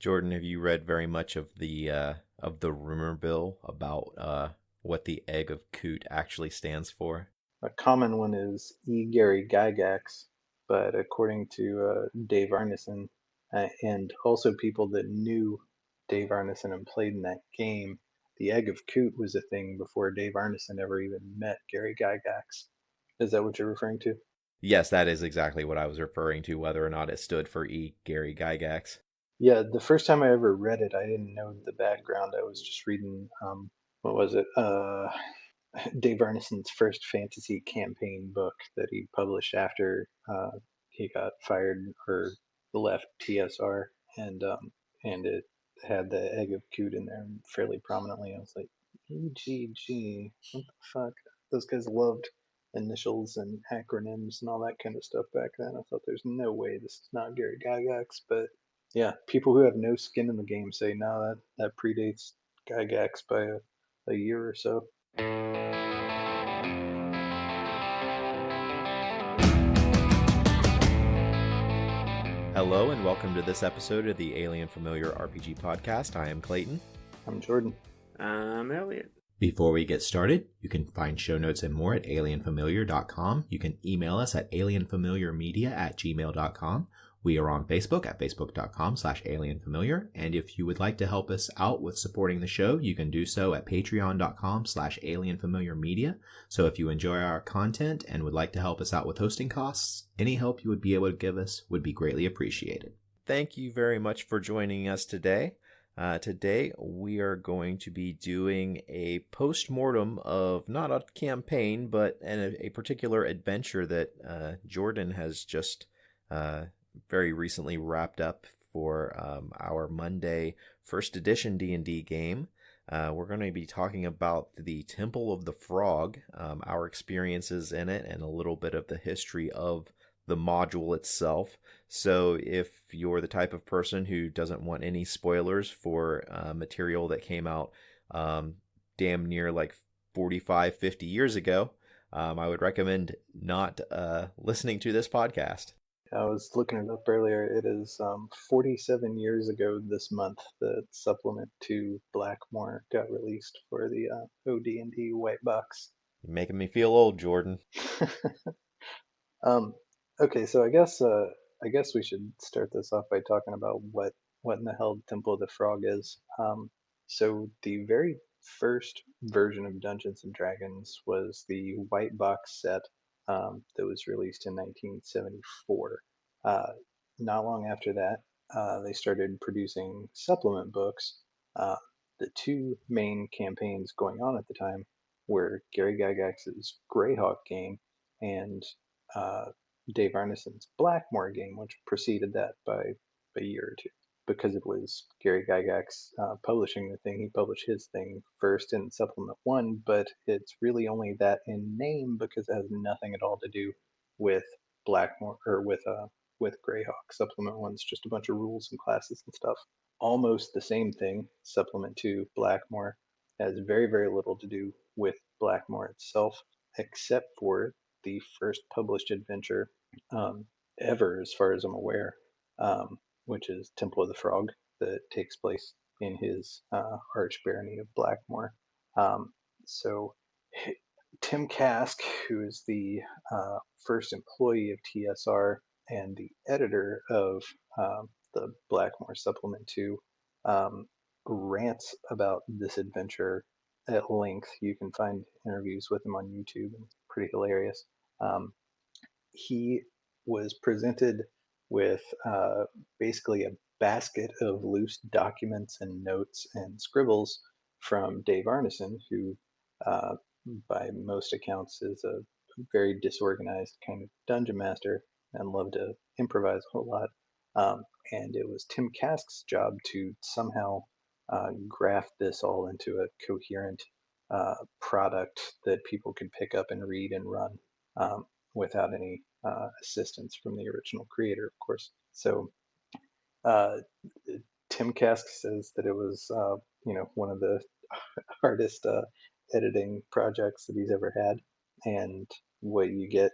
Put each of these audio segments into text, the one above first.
Jordan, have you read very much of the rumor bill about what the egg of Coot actually stands for? A common one is E. Gary Gygax, but according to Dave Arneson, and also people that knew Dave Arneson and played in that game, the Egg of Coot was a thing before Dave Arneson ever even met Gary Gygax. Is that what you're referring to? Yes, that is exactly what I was referring to, whether or not it stood for E. Gary Gygax. Yeah, the first time I ever read it, I didn't know the background. I was just reading, what was it? Dave Arneson's first fantasy campaign book that he published after he got fired or left TSR, and it had the Egg of Coot in there fairly prominently. I was like, EGG, what the fuck? Those guys loved initials and acronyms and all that kind of stuff back then. I thought there's no way this is not Gary Gygax, but yeah, people who have no skin in the game say no, that predates Gygax by a year or so. Hello, and welcome to this episode of the Alien Familiar RPG podcast. I am Clayton. I'm Jordan. I'm Eliot. Before we get started, you can find show notes and more at alienfamiliar.com. You can email us at alienfamiliarmedia@gmail.com. We are on Facebook at facebook.com/alienfamiliar. And if you would like to help us out with supporting the show, you can do so at patreon.com/alienfamiliarmedia. So if you enjoy our content and would like to help us out with hosting costs, any help you would be able to give us would be greatly appreciated. Thank you very much for joining us today. Today we are going to be doing a post-mortem of not a campaign, but a particular adventure that Jordan has just very recently wrapped up for our Monday first edition D&D game. We're going to be talking about the Temple of the Frog, our experiences in it, and a little bit of the history of the module itself. So if you're the type of person who doesn't want any spoilers for material that came out damn near like 45, 50 years ago, I would recommend not listening to this podcast. I was looking it up earlier. It is 47 years ago this month that supplement to Blackmore got released for the OD&D white box. You're making me feel old, Jordan. um, okay, so I guess we should start this off by talking about what in the hell Temple of the Frog is. So the very first version of Dungeons and Dragons was the white box set that was released in 1974. Uh, Not long after that, they started producing supplement books. Uh, the two main campaigns going on at the time were Gary Gygax's Greyhawk game and uh, Dave Arneson's Blackmore game, which preceded that by a year or two. Because it was Gary Gygax publishing the thing, he published his thing first in Supplement 1, but it's really only that in name because it has nothing at all to do with Blackmore or with Greyhawk. Supplement 1's just a bunch of rules and classes and stuff. Almost the same thing, Supplement 2, Blackmore, has very, very little to do with Blackmore itself, except for the first published adventure um, ever, as far as I'm aware, which is Temple of the Frog, that takes place in his arch barony of Blackmore. Um, so Tim Kask, who is the first employee of TSR and the editor of the Blackmore Supplement 2, um, rants about this adventure at length. You can find interviews with him on YouTube, and pretty hilarious. Um, he was presented with basically a basket of loose documents and notes and scribbles from Dave Arneson, who, uh, by most accounts, is a very disorganized kind of dungeon master and loved to improvise a whole lot. And it was Tim Kask's job to somehow graft this all into a coherent product that people could pick up and read and run. Without any assistance from the original creator, of course. So uh, Tim Kask says that it was, one of the hardest editing projects that he's ever had, and what you get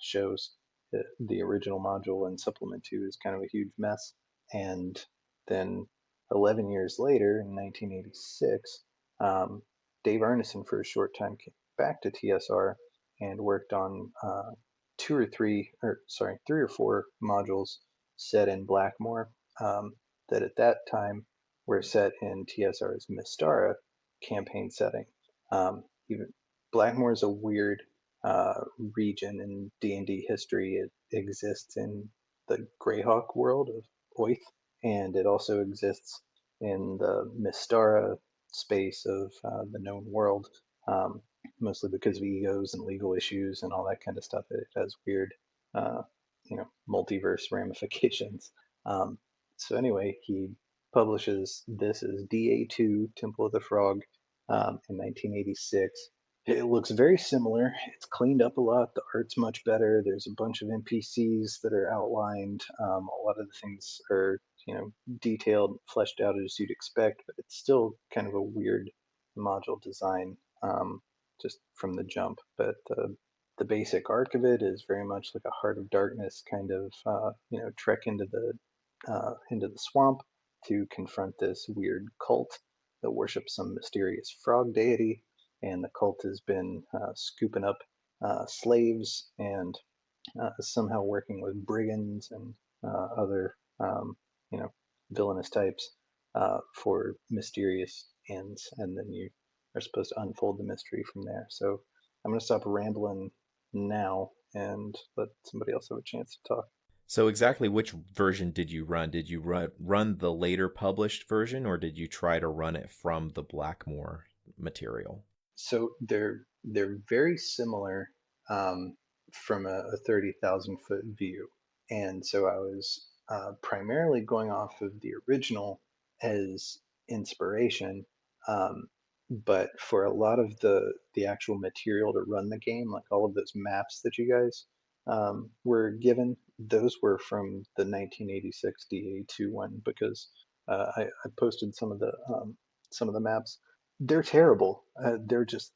shows that the original module and supplement two is kind of a huge mess, and Then 11 years later, in 1986, um, Dave Arneson for a short time came back to TSR and worked on three or four modules set in Blackmore that at that time were set in TSR's Mystara campaign setting. Even Blackmore is a weird region in D&D history. It exists in the Greyhawk world of Oath, and it also exists in the Mystara space of the known world, um, mostly because of egos and legal issues and all that kind of stuff. It has weird, uh, multiverse ramifications. Um, so anyway, he publishes this as DA2 Temple of the Frog in 1986. It looks very similar. It's cleaned up a lot. The art's much better. There's a bunch of NPCs that are outlined. A lot of the things are, detailed, fleshed out as you'd expect, but it's still kind of a weird module design just from the jump. But the basic arc of it is very much like a Heart of Darkness kind of, trek into the swamp to confront this weird cult that worships some mysterious frog deity, and the cult has been scooping up slaves and somehow working with brigands and other, you know, villainous types for mysterious ends, and then you are supposed to unfold the mystery from there. So I'm going to stop rambling now and let somebody else have a chance to talk. So exactly which version did you run? Did you run the later published version, or did you try to run it from the Blackmore material? So they're very similar from a 30,000 foot view, and so I was primarily going off of the original as inspiration, um, but for a lot of the actual material to run the game, like all of those maps that you guys were given, those were from the 1986 DA2 one because I posted some of the maps. They're terrible. They're just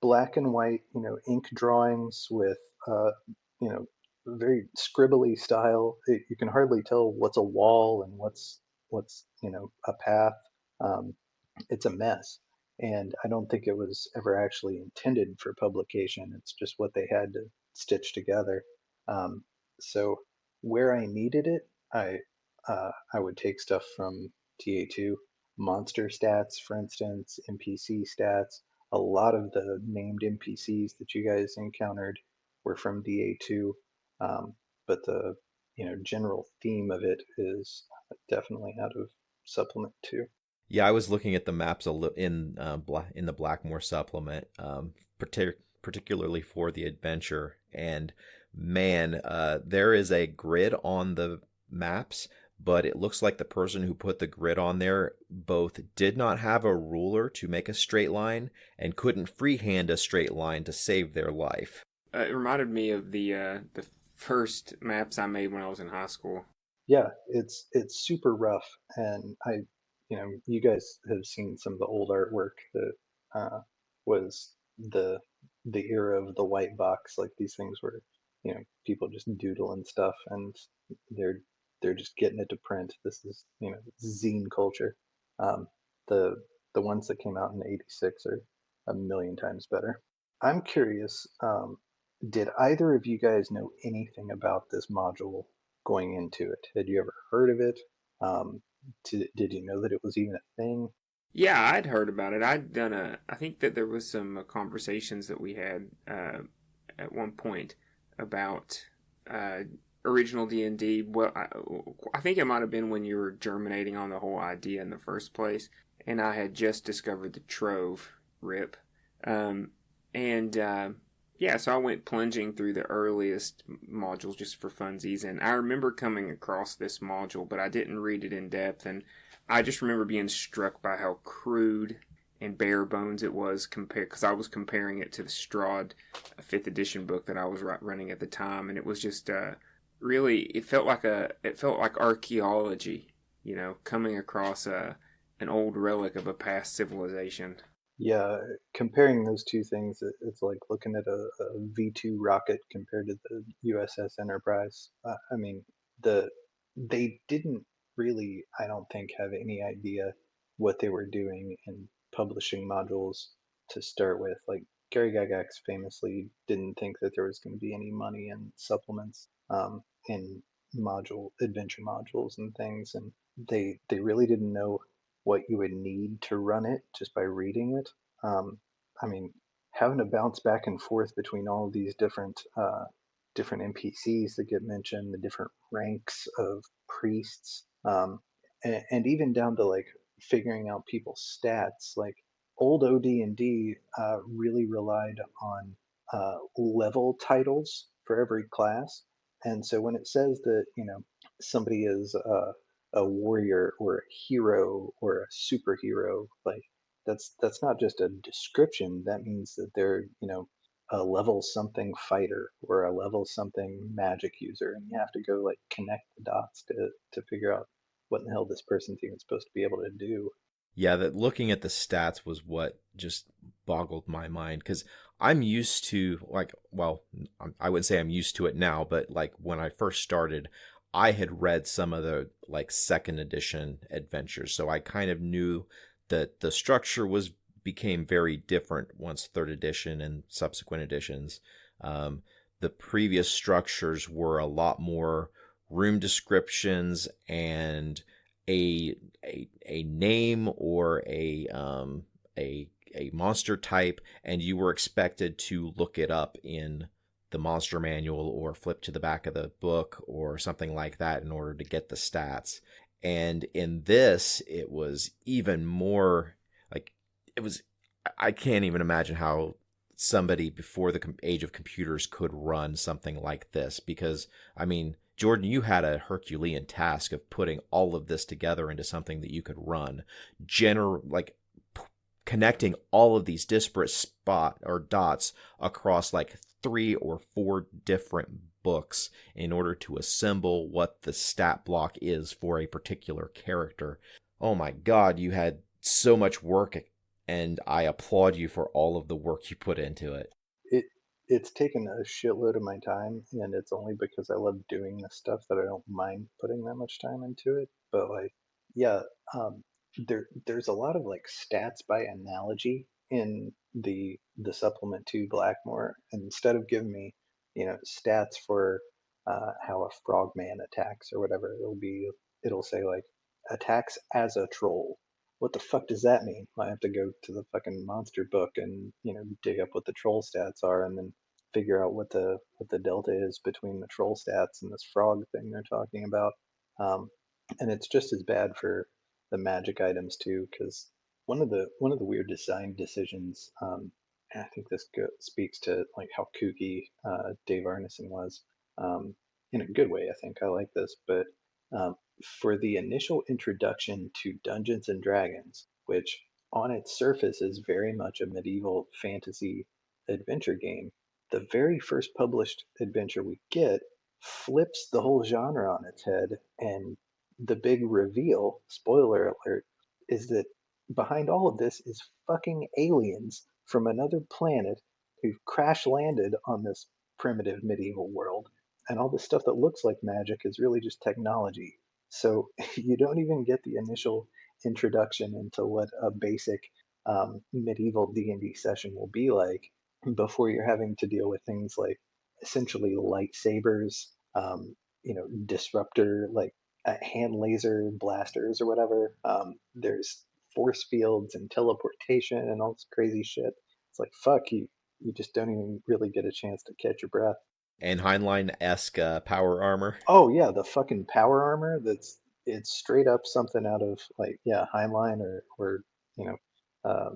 black and white, ink drawings with, you know, very scribbly style. You can hardly tell what's a wall and what's a path. Um, it's a mess, and I don't think it was ever actually intended for publication. It's just what they had to stitch together. Um, so where I needed it, I would take stuff from TA2, monster stats, for instance, NPC stats. A lot of the named NPCs that you guys encountered were from DA2, but the general theme of it is definitely out of supplement 2. Yeah, I was looking at the maps in the Blackmore supplement, particularly for the adventure, and man, there is a grid on the maps, but it looks like the person who put the grid on there both did not have a ruler to make a straight line and couldn't freehand a straight line to save their life. It reminded me of the first maps I made when I was in high school. Yeah, it's super rough, and you guys have seen some of the old artwork that was the era of the white box. Like these things were, people just doodling stuff, and they're they're just getting it to print. This is zine culture. Um, the the ones that came out in '86 are a million times better. I'm curious, did either of you guys know anything about this module going into it? Had you ever heard of it? Um, did you know that it was even a thing? Yeah, I'd heard about it. I think that there was some conversations that we had at one point about uh, original D&D. Well, I think it might have been when you were germinating on the whole idea in the first place, and I had just discovered the Trove rip. Um, and yeah, so I went plunging through the earliest modules just for funsies, and I remember coming across this module, but I didn't read it in depth, and I just remember being struck by how crude and bare bones it was compared, because I was comparing it to the Strahd 5th edition book that I was running at the time, and it was just really it felt like archaeology, coming across an old relic of a past civilization. Yeah, comparing those two things, it's like looking at a V2 rocket compared to the USS Enterprise. I mean, they didn't really, I don't think, have any idea what they were doing in publishing modules to start with. Like Gary Gygax famously didn't think that there was going to be any money in supplements, in adventure modules and things, and they really didn't know what you would need to run it just by reading it. I mean, having to bounce back and forth between all of these different NPCs that get mentioned, the different ranks of priests, and even down to like figuring out people's stats. Like old OD&D really relied on level titles for every class, and so when it says that somebody is a warrior or a hero or a superhero, like that's not just a description. That means that they're a level something fighter or a level something magic user, and you have to go like connect the dots to figure out what in the hell this person's even supposed to be able to do. Yeah, that looking at the stats was what just boggled my mind, because I'm used to, like, well, I wouldn't say I'm used to it now, but like when I first started, I had read some of the like second edition adventures, so I kind of knew that the structure was became very different once third edition and subsequent editions. The previous structures were a lot more room descriptions and a name or a monster type, and you were expected to look it up in the monster manual or flip to the back of the book or something like that in order to get the stats. And in this, it was even more like it was. I can't even imagine how somebody before the age of computers could run something like this, because I mean, Jordan, you had a Herculean task of putting all of this together into something that you could run, connecting all of these disparate spot or dots across like 3 or 4 different books in order to assemble what the stat block is for a particular character. Oh my God, you had so much work, and I applaud you for all of the work you put into it. It it's taken a shitload of my time, and it's only because I love doing this stuff that I don't mind putting that much time into it. But like, yeah, um, there's a lot of like stats by analogy in the supplement to Blackmore. And instead of giving me, stats for how a frogman attacks or whatever, it'll say like attacks as a troll. What the fuck does that mean? I have to go to the fucking monster book and dig up what the troll stats are, and then figure out what the delta is between the troll stats and this frog thing they're talking about. Um, and it's just as bad for the magic items too, because one of the weird design decisions, and I think this speaks to like how kooky Dave Arneson was, um, in a good way. I think I like this, but um, for the initial introduction to Dungeons and Dragons, which on its surface is very much a medieval fantasy adventure game, the very first published adventure we get flips the whole genre on its head, and the big reveal, spoiler alert, is that behind all of this is fucking aliens from another planet who've crash landed on this primitive medieval world, and all the stuff that looks like magic is really just technology. So you don't even get the initial introduction into what a basic medieval D&D session will be like before you're having to deal with things like essentially lightsabers, disruptor, like hand laser blasters or whatever. There's force fields and teleportation and all this crazy shit. It's like, fuck, you just don't even really get a chance to catch your breath. And Heinlein-esque power armor. Oh yeah, the fucking power armor, it's straight up something out of like, yeah, Heinlein or you know uh,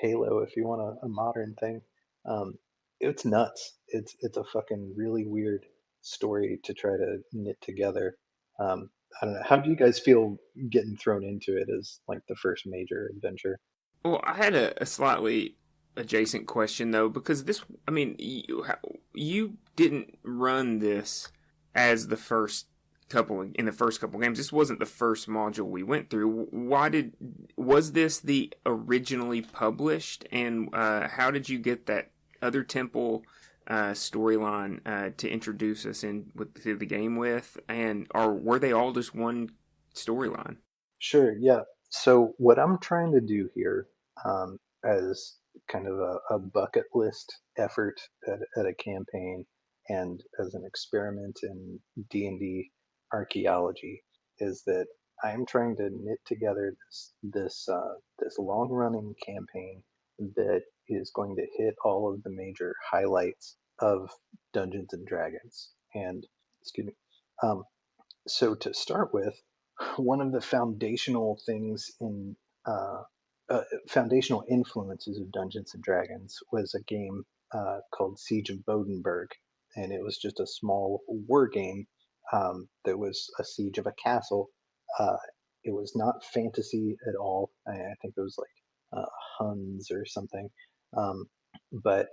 Halo if you want a modern thing. Um, it's nuts. It's a fucking really weird story to try to knit together. I don't know. How do you guys feel getting thrown into it as like the first major adventure? Well, I had a slightly adjacent question though, because this, I mean, you didn't run this as the first in the first couple games. This wasn't the first module we went through. Was this the originally published, and how did you get that other temple storyline to introduce us in through the game with, and were they all just one storyline. Sure, yeah. So what I'm trying to do here, as kind of a bucket list effort at a campaign and as an experiment in D&D archaeology, is that I'm trying to knit together this long running campaign that is going to hit all of the major highlights of Dungeons and Dragons. And excuse me. Um, so to start with, one of the foundational things in foundational influences of Dungeons and Dragons was a game called Siege of Bodenberg, and it was just a small war game that was a siege of a castle. Uh, it was not fantasy at all. I think it was like Huns or something, um, but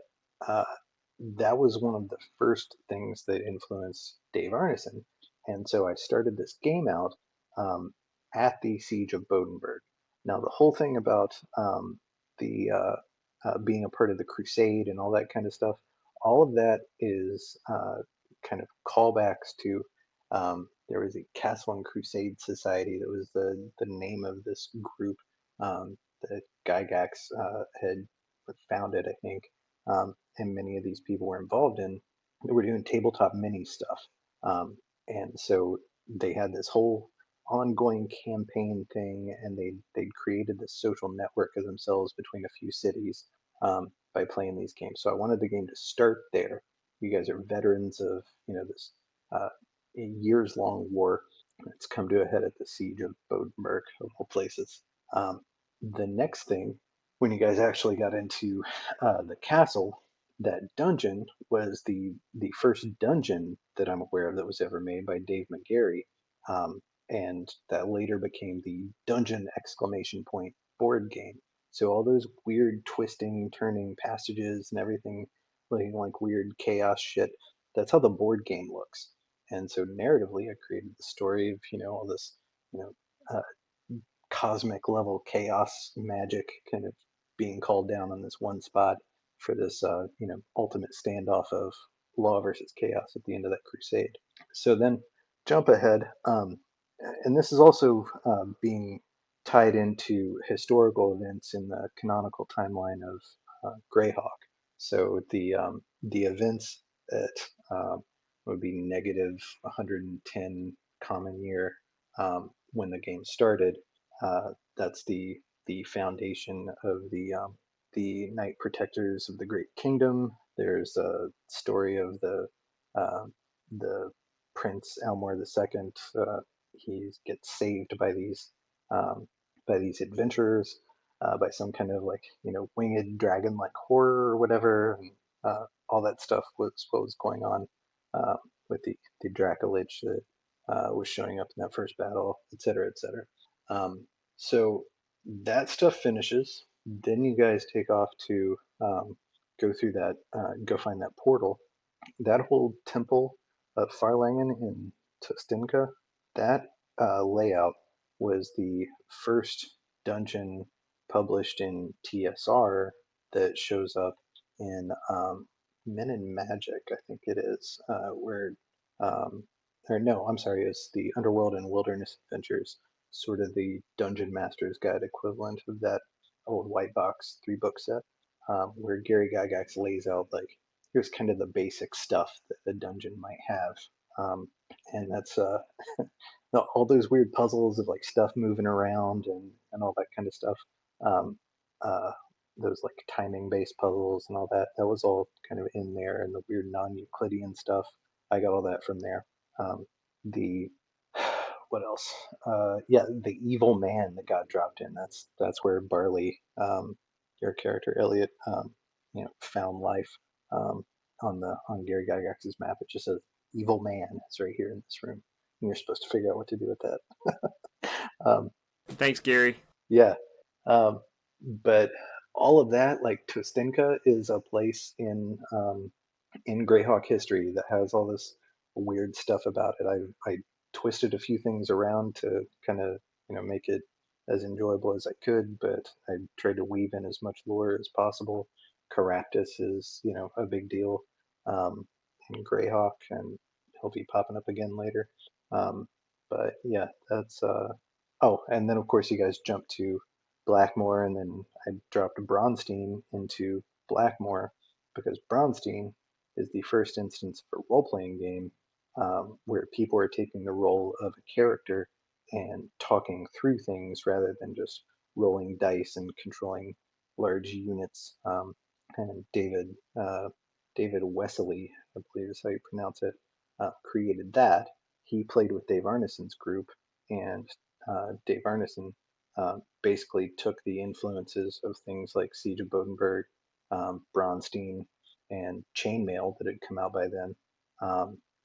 uh, that was one of the first things that influenced Dave Arneson, and so I started this game out um, at the Siege of Bodenberg. Now, the whole thing about the being a part of the Crusade and all that kind of stuff, all of that is kind of callbacks to there was a Castle and Crusade Society that was the name of this group that Gygax had founded, I think, and many of these people were involved in. They were doing tabletop mini stuff, and so they had this whole ongoing campaign thing, and they'd created this social network of themselves between a few cities by playing these games. So I wanted the game to start there. You guys are veterans of this uh, years long war. It's come to a head at the siege of Bodenberg, of all places. Um, the next thing, when you guys actually got into the castle, that dungeon was the first dungeon that I'm aware of that was ever made by Dave McGarry, and that later became the Dungeon exclamation point board game. So all those weird twisting, turning passages and everything looking like weird chaos shit. That's how the board game looks. And so narratively, I created the story of all this you know uh, cosmic level chaos magic kind of being called down on this one spot for this ultimate standoff of law versus chaos at the end of that crusade. So then jump ahead, and this is also being tied into historical events in the canonical timeline of Greyhawk. So the events at would be negative 110 common year when the game started. That's the foundation of the Knight Protectors of the Great Kingdom. There's a story of uh, the Prince Elmore II. He gets saved um, by these adventurers, by some kind of like winged dragon-like horror or whatever. And, all that stuff was what was going on uh, with the Dracolich that was showing up in that first battle, et cetera, et cetera. So that stuff finishes. Then you guys take off to go through that, go find that portal. That whole temple of Farlangen in Tostinka, that layout was the first dungeon published in TSR that shows up in Men in Magic, I think it is, where, um, or no, I'm sorry, it's the Underworld and Wilderness Adventures, sort of the Dungeon Master's Guide equivalent of that old white box 3 book set, where Gary Gygax lays out like here's kind of the basic stuff that the dungeon might have. Um, and that's all those weird puzzles of like stuff moving around and all that kind of stuff. Um, uh, those like timing based puzzles and all that. That was all kind of in there, and the weird non Euclidean stuff. I got all that from there. The what else? Yeah, the evil man that got dropped in. That's where Barley, your character Eliot, found life um, on Gary Gygax's map. It just says "evil man." It's right here in this room, and you're supposed to figure out what to do with that. um, Thanks, Gary. yeah, um, but all of that, like Twistinka, is a place in Greyhawk history that has all this weird stuff about it. I twisted a few things around to kind of make it as enjoyable as I could, but I tried to weave in as much lore as possible. Caraptus is a big deal in Greyhawk, and he'll be popping up again later. Um, But yeah, that's oh, and then of course you guys jumped to Blackmore, and then I dropped Bronstein into Blackmore because Bronstein is the first instance of a role-playing game where people are taking the role of a character and talking through things rather than just rolling dice and controlling large units. And David Wesley, I believe is how you pronounce it, created that. He played with Dave Arneson's group, and Dave Arneson basically took the influences of things like Siege of Bodenberg, Bronstein, and Chainmail that had come out by then,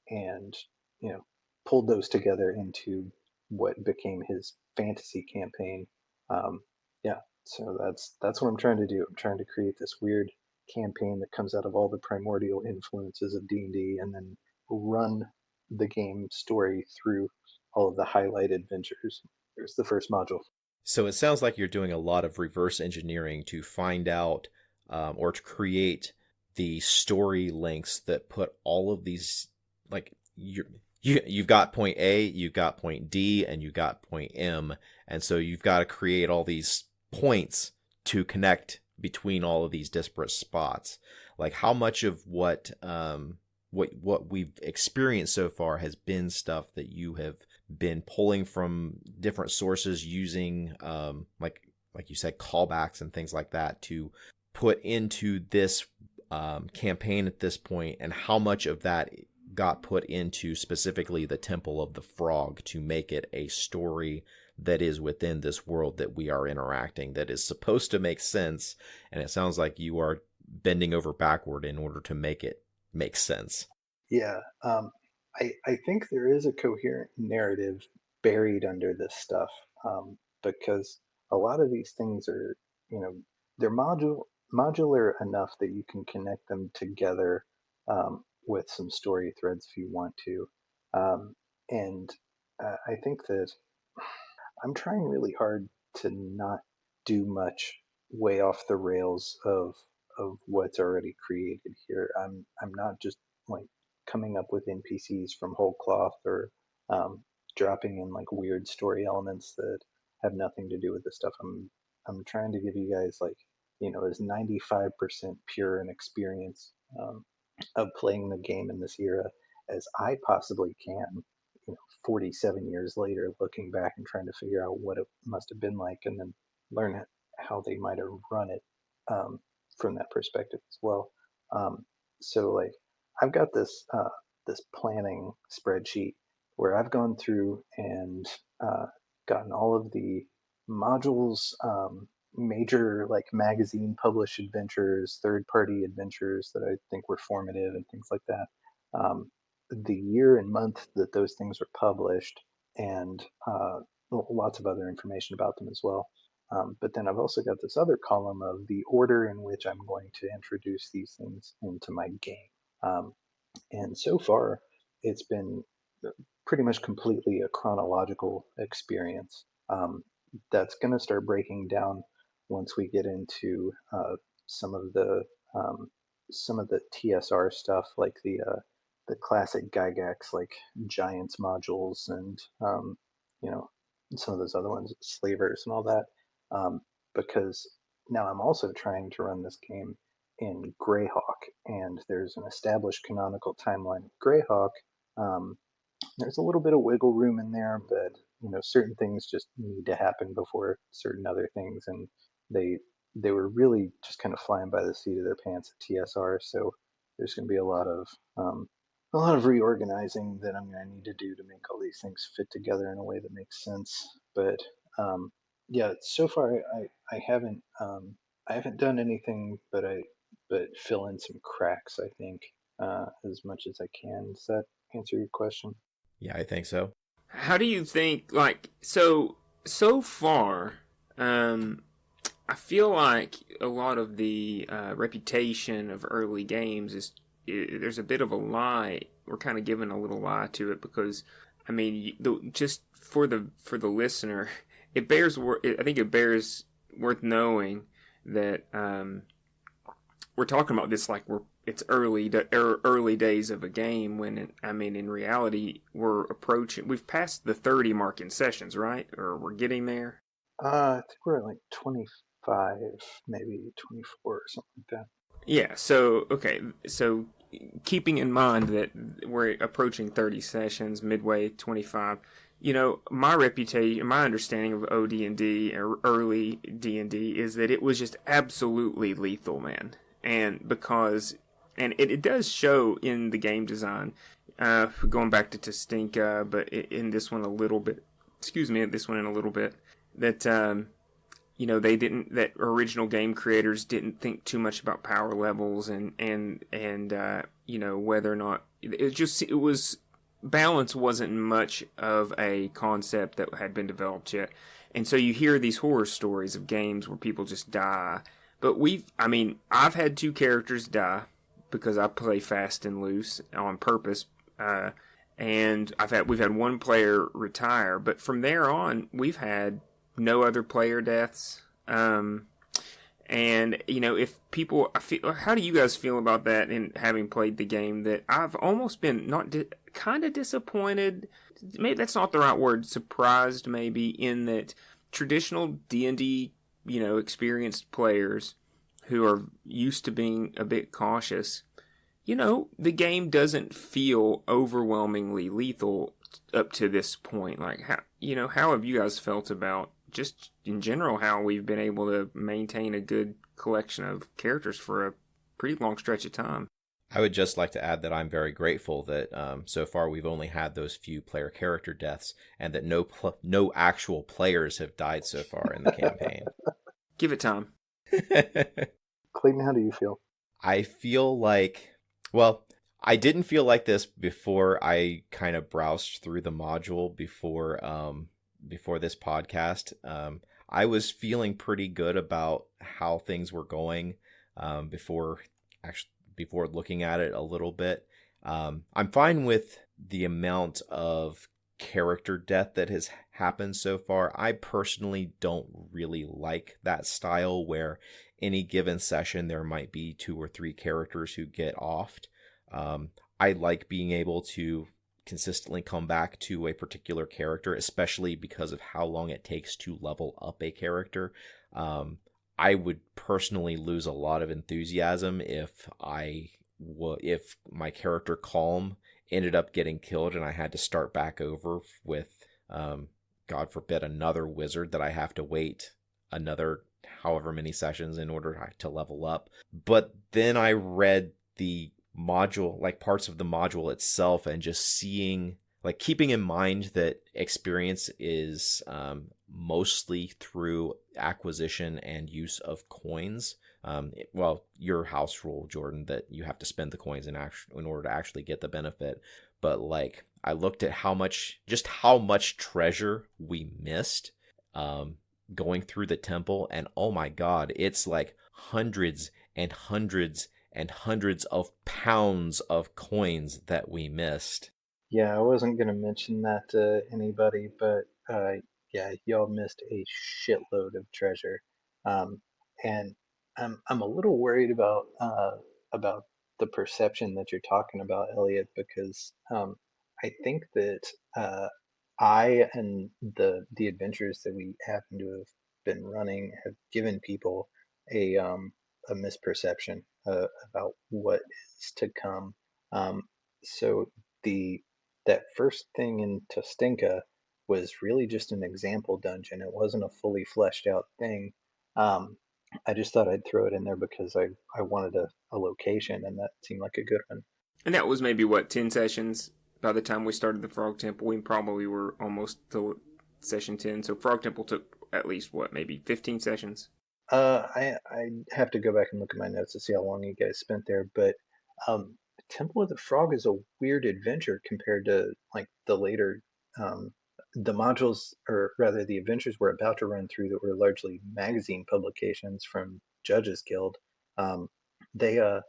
and you know pulled those together into what became his fantasy campaign. Um, yeah, so that's what I'm trying to do. I'm trying to create this weird campaign that comes out of all the primordial influences of D&D, and then run the game story through all of the highlight adventures. There's the first module. So it sounds like you're doing a lot of reverse engineering to find out or to create the story links that put all of these, like, you've got point A, you've got point D, and you've got point M, and so you've got to create all these points to connect between all of these disparate spots. Like, how much of what we've experienced so far has been stuff that you have been pulling from different sources, using like you said, callbacks and things like that to put into this campaign at this point, and how much of that got put into specifically the Temple of the Frog to make it a story that is within this world that we are interacting, that is supposed to make sense, and it sounds like you are bending over backward in order to make it make sense. Yeah, I think there is a coherent narrative buried under this stuff, because a lot of these things are, they're modular enough that you can connect them together with some story threads if you want to. And I think that I'm trying really hard to not do much way off the rails of what's already created here. I'm not just like coming up with NPCs from whole cloth, or dropping in like weird story elements that have nothing to do with the stuff I'm trying to give you guys, like, as 95% pure an experience of playing the game in this era as I possibly can. 47 years later, looking back and trying to figure out what it must have been like, and then learn how they might have run it from that perspective as well. So, like, I've got this planning spreadsheet where I've gone through and gotten all of the modules, major like magazine published adventures, third party adventures that I think were formative and things like that. The year and month that those things were published, and lots of other information about them as well. But then I've also got this other column of the order in which I'm going to introduce these things into my game. And so far, it's been pretty much completely a chronological experience. That's going to start breaking down once we get into some of the TSR stuff, like the classic Gygax, like Giants modules, and some of those other ones, Slavers and all that. Because now I'm also trying to run this game in Greyhawk, and there's an established canonical timeline of Greyhawk. There's a little bit of wiggle room in there, but certain things just need to happen before certain other things, and they were really just kind of flying by the seat of their pants at TSR. So there's going to be a lot of reorganizing that I'm going to need to do to make all these things fit together in a way that makes sense. But yeah, so far I haven't done anything but fill in some cracks, I think, as much as I can. Does that answer your question? Yeah, I think so. How do you think, like, so far, I feel like a lot of the reputation of early games there's a bit of a lie. We're kind of giving a little lie to it, because, I mean, just for the listener, I think it bears worth knowing that we're talking about this like it's early days of a game when in reality we've passed the 30 mark in sessions, right? Or we're getting there. I think we're at like 25, maybe 24 or something like that. Yeah. So okay. So keeping in mind that we're approaching 30 sessions, midway 25. My reputation, my understanding of OD&D or early D&D is that it was just absolutely lethal, man. And it does show in the game design, going back to Testinka, but in this one a little bit, this one in a little bit, that, that original game creators didn't think too much about power levels and whether or not, balance wasn't much of a concept that had been developed yet. And so you hear these horror stories of games where people just die. But I've had 2 characters die because I play fast and loose on purpose. And we've had 1 player retire, but from there on, we've had no other player deaths. And if people, how do you guys feel about that? In having played the game, that I've almost been kind of disappointed. Maybe that's not the right word. Surprised, maybe, in that traditional D&D, experienced players who are used to being a bit cautious. The game doesn't feel overwhelmingly lethal up to this point. Like how have you guys felt about, just in general, how we've been able to maintain a good collection of characters for a pretty long stretch of time? I would just like to add that I'm very grateful that so far we've only had those few player character deaths, and that no actual players have died so far in the campaign. Give it time. Clayton, how do you feel? I feel like, well, I didn't feel like this before I kind of browsed through the module before this podcast. I was feeling pretty good about how things were going before looking at it a little bit. I'm fine with the amount of character death that has happened so far. I personally don't really like that style where any given session there might be 2 or 3 characters who get offed. I like being able to consistently come back to a particular character, especially because of how long it takes to level up a character. I would personally lose a lot of enthusiasm if my character Calm ended up getting killed and I had to start back over with, God forbid, another wizard that I have to wait another however many sessions in order to level up. But then I read the module, like parts of the module itself, and just seeing, like, keeping in mind that experience is mostly through acquisition and use of coins. Your house rule, Jordan, that you have to spend the coins in order to actually get the benefit. But like, I looked at how much treasure we missed going through the temple, and oh my God, it's like hundreds and hundreds and hundreds of pounds of coins that we missed. Yeah, I wasn't going to mention that to anybody, but yeah, y'all missed a shitload of treasure. And I'm a little worried about the perception that you're talking about, Elliot, because I think that I and the adventures that we happen to have been running have given people a misperception about what is to come. So the that first thing in Tostinka was really just an example dungeon. It wasn't a fully fleshed out thing. Um, I just thought I'd throw it in there because I wanted a location, and that seemed like a good one. And that was maybe, what, 10 sessions? By the time we started the Frog Temple, we probably were almost to session 10. So Frog Temple took at least, what, maybe 15 sessions? I have to go back and look at my notes to see how long you guys spent there, but Temple of the Frog is a weird adventure compared to like the later the modules, or rather the adventures we're about to run through that were largely magazine publications from Judges Guild. They are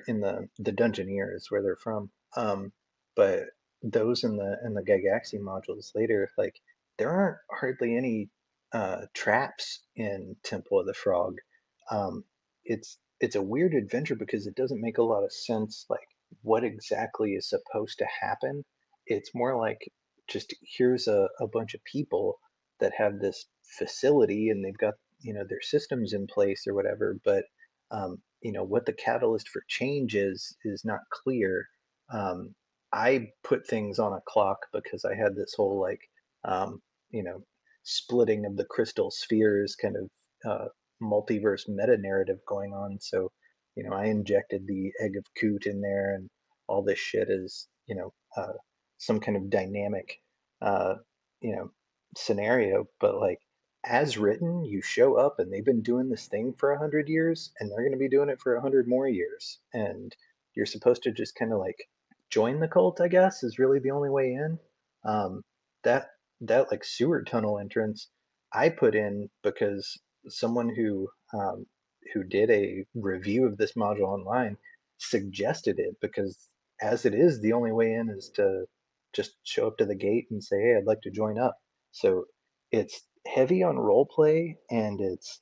in the Dungeoneer is where they're from. But those in the Gygaxi modules later, like, there aren't hardly any traps in Temple of the Frog. Um, it's it's a weird adventure because it doesn't make a lot of sense, like what exactly is supposed to happen. It's more like just here's a bunch of people that have this facility and they've got, their systems in place or whatever, but what the catalyst for change is not clear. I put things on a clock because I had this whole like um, you know splitting of the crystal spheres kind of multiverse meta narrative going on. So, I injected the egg of Coot in there, and all this shit is, some kind of dynamic, uh, you know, scenario. But like, as written, you show up, and they've been doing this thing for 100 years, and they're going to be doing it for 100 more years, and you're supposed to just kind of like join the cult. I guess is really the only way in. Um, that that like sewer tunnel entrance I put in because someone who did a review of this module online suggested it, because as it is, the only way in is to just show up to the gate and say, "Hey, I'd like to join up." So it's heavy on role play, and it's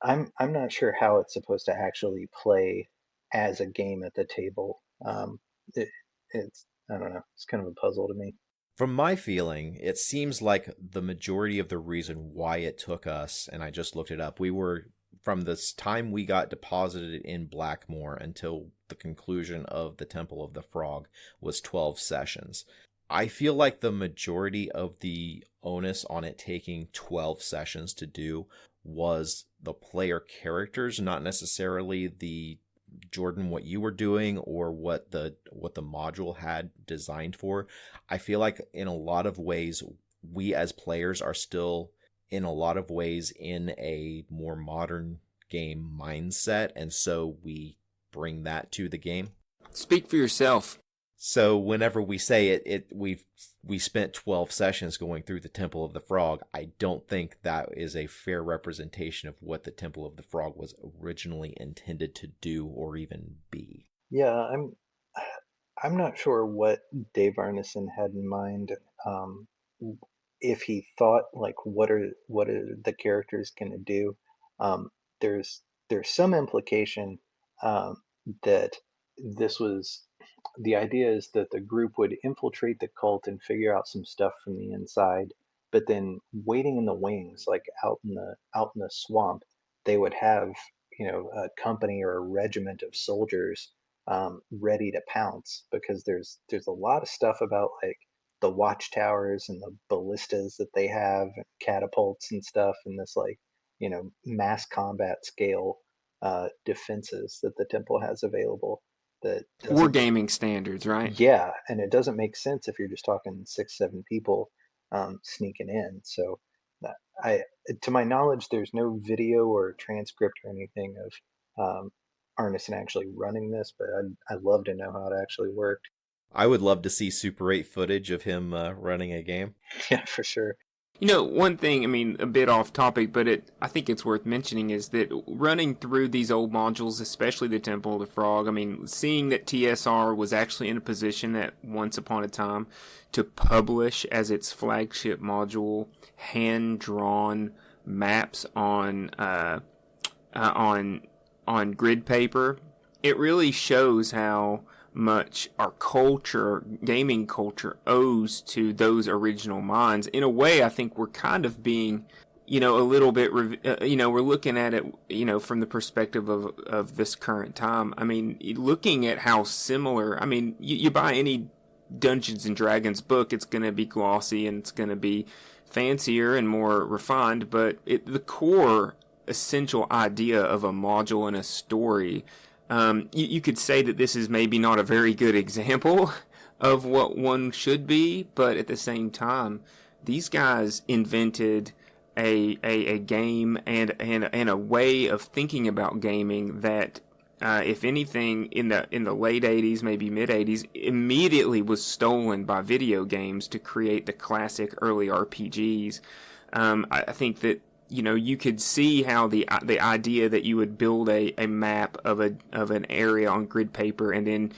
I'm not sure how it's supposed to actually play as a game at the table. It, it's I don't know. It's kind of a puzzle to me. From my feeling, it seems like the majority of the reason why it took us, and I just looked it up, we were from this time we got deposited in Blackmore until the conclusion of the Temple of the Frog was 12 sessions. I feel like the majority of the onus on it taking 12 sessions to do was the player characters, not necessarily the Jordan, what you were doing or what the module had designed for. I feel like in a lot of ways we as players are still in a lot of ways in a more modern game mindset, and so we bring that to the game. Speak for yourself. So whenever we say we spent 12 sessions going through the Temple of the Frog, I don't think that is a fair representation of what the Temple of the Frog was originally intended to do or even be. Yeah, I'm not sure what Dave Arneson had in mind. If he thought like what are the characters going to do. Um, there's some implication um, that this was the idea is that the group would infiltrate the cult and figure out some stuff from the inside, but then waiting in the wings, like out in the swamp, they would have a company or a regiment of soldiers ready to pounce, because there's a lot of stuff about like the watchtowers and the ballistas that they have and catapults and stuff, and this like mass combat scale defenses that the temple has available that doesn't Wargaming standards, right? yeah, and it doesn't make sense if you're just talking 6 7 people sneaking in. So that I to my knowledge there's no video or transcript or anything of Arneson actually running this, but I'd love to know how it actually worked. I would love to see Super 8 footage of him running a game. Yeah, for sure. One thing, I mean, a bit off topic, but I think it's worth mentioning is that running through these old modules, especially the Temple of the Frog, I mean, seeing that TSR was actually in a position at once upon a time to publish as its flagship module hand-drawn maps on grid paper, it really shows how much our culture, gaming culture, owes to those original minds. In a way, I think we're kind of being, a little bit, we're looking at it, from the perspective of this current time. I mean, looking at how similar, I mean, you buy any Dungeons and Dragons book, it's going to be glossy and it's going to be fancier and more refined, but the core essential idea of a module and a story, you could say that this is maybe not a very good example of what one should be, but at the same time, these guys invented a game and a way of thinking about gaming that, if anything, in the late 80s, maybe mid 80s, immediately was stolen by video games to create the classic early RPGs. I think that you could see how the idea that you would build a map of an area on grid paper, and then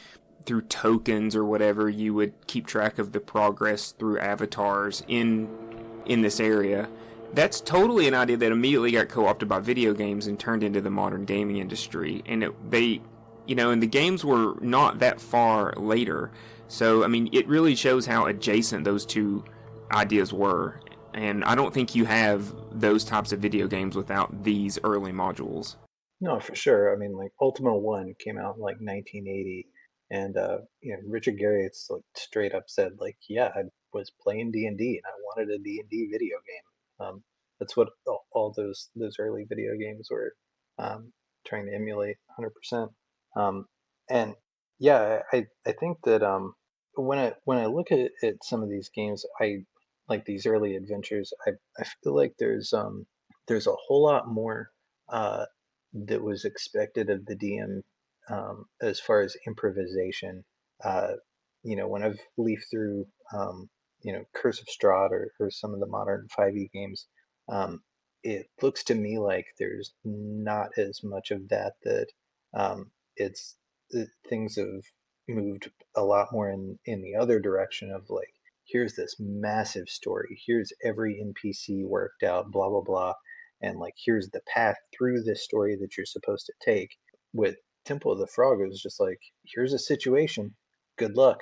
through tokens or whatever you would keep track of the progress through avatars in this area. that's totally an idea that immediately got co-opted by video games and turned into the modern gaming industry. And and the games were not that far later. So, I mean, it really shows how adjacent those two ideas were. And I don't think you have those types of video games without these early modules. No, for sure. I mean, like Ultima 1 came out in like 1980, and Richard Garriott's like straight up said like, yeah, I was playing D&D and I wanted a D&D video game. That's what all those early video games were trying to emulate 100%. And yeah, I think that when I look at some of these games, I like these early adventures. I feel like there's a whole lot more uh, that was expected of the DM as far as improvisation. Uh, when I've leafed through, Curse of Strahd or some of the modern 5e games, um, it looks to me like there's not as much of that. It's things have moved a lot more in the other direction of like, here's this massive story, here's every NPC worked out, blah blah blah, and like here's the path through this story that you're supposed to take. With Temple of the Frog, it was just like, here's a situation, good luck.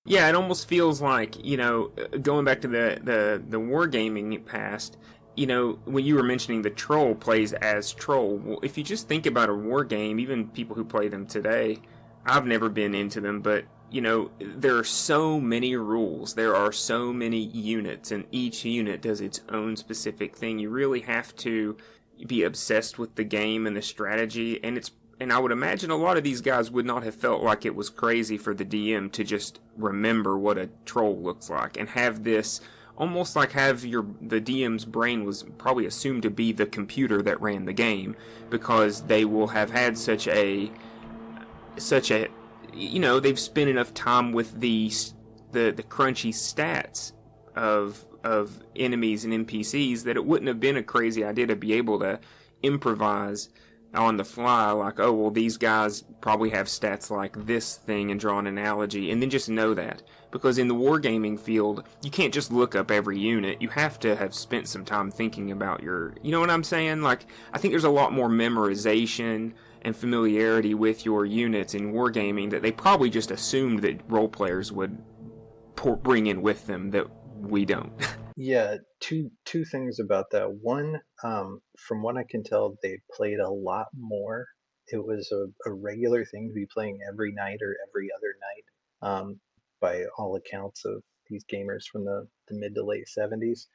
Yeah, it almost feels like, going back to the wargaming past, when you were mentioning the troll plays as troll, well, if you just think about a war game, even people who play them today, I've never been into them, but, there are so many rules, there are so many units, and each unit does its own specific thing. You really have to be obsessed with the game and the strategy, and I would imagine a lot of these guys would not have felt like it was crazy for the DM to just remember what a troll looks like and have this almost like the DM's brain was probably assumed to be the computer that ran the game, because they will have had such a they've spent enough time with the crunchy stats of enemies and NPCs that it wouldn't have been a crazy idea to be able to improvise on the fly, like, oh, well, these guys probably have stats like this thing, and draw an analogy, and then just know that. Because in the wargaming field, you can't just look up every unit. You have to have spent some time thinking about you know what I'm saying? Like, I think there's a lot more memorization and familiarity with your units in wargaming that they probably just assumed that role players would bring in with them that we don't. Yeah, two things about that. One, from what I can tell, they played a lot more. It was a regular thing to be playing every night or every other night, by all accounts of these gamers from the mid to late 70s.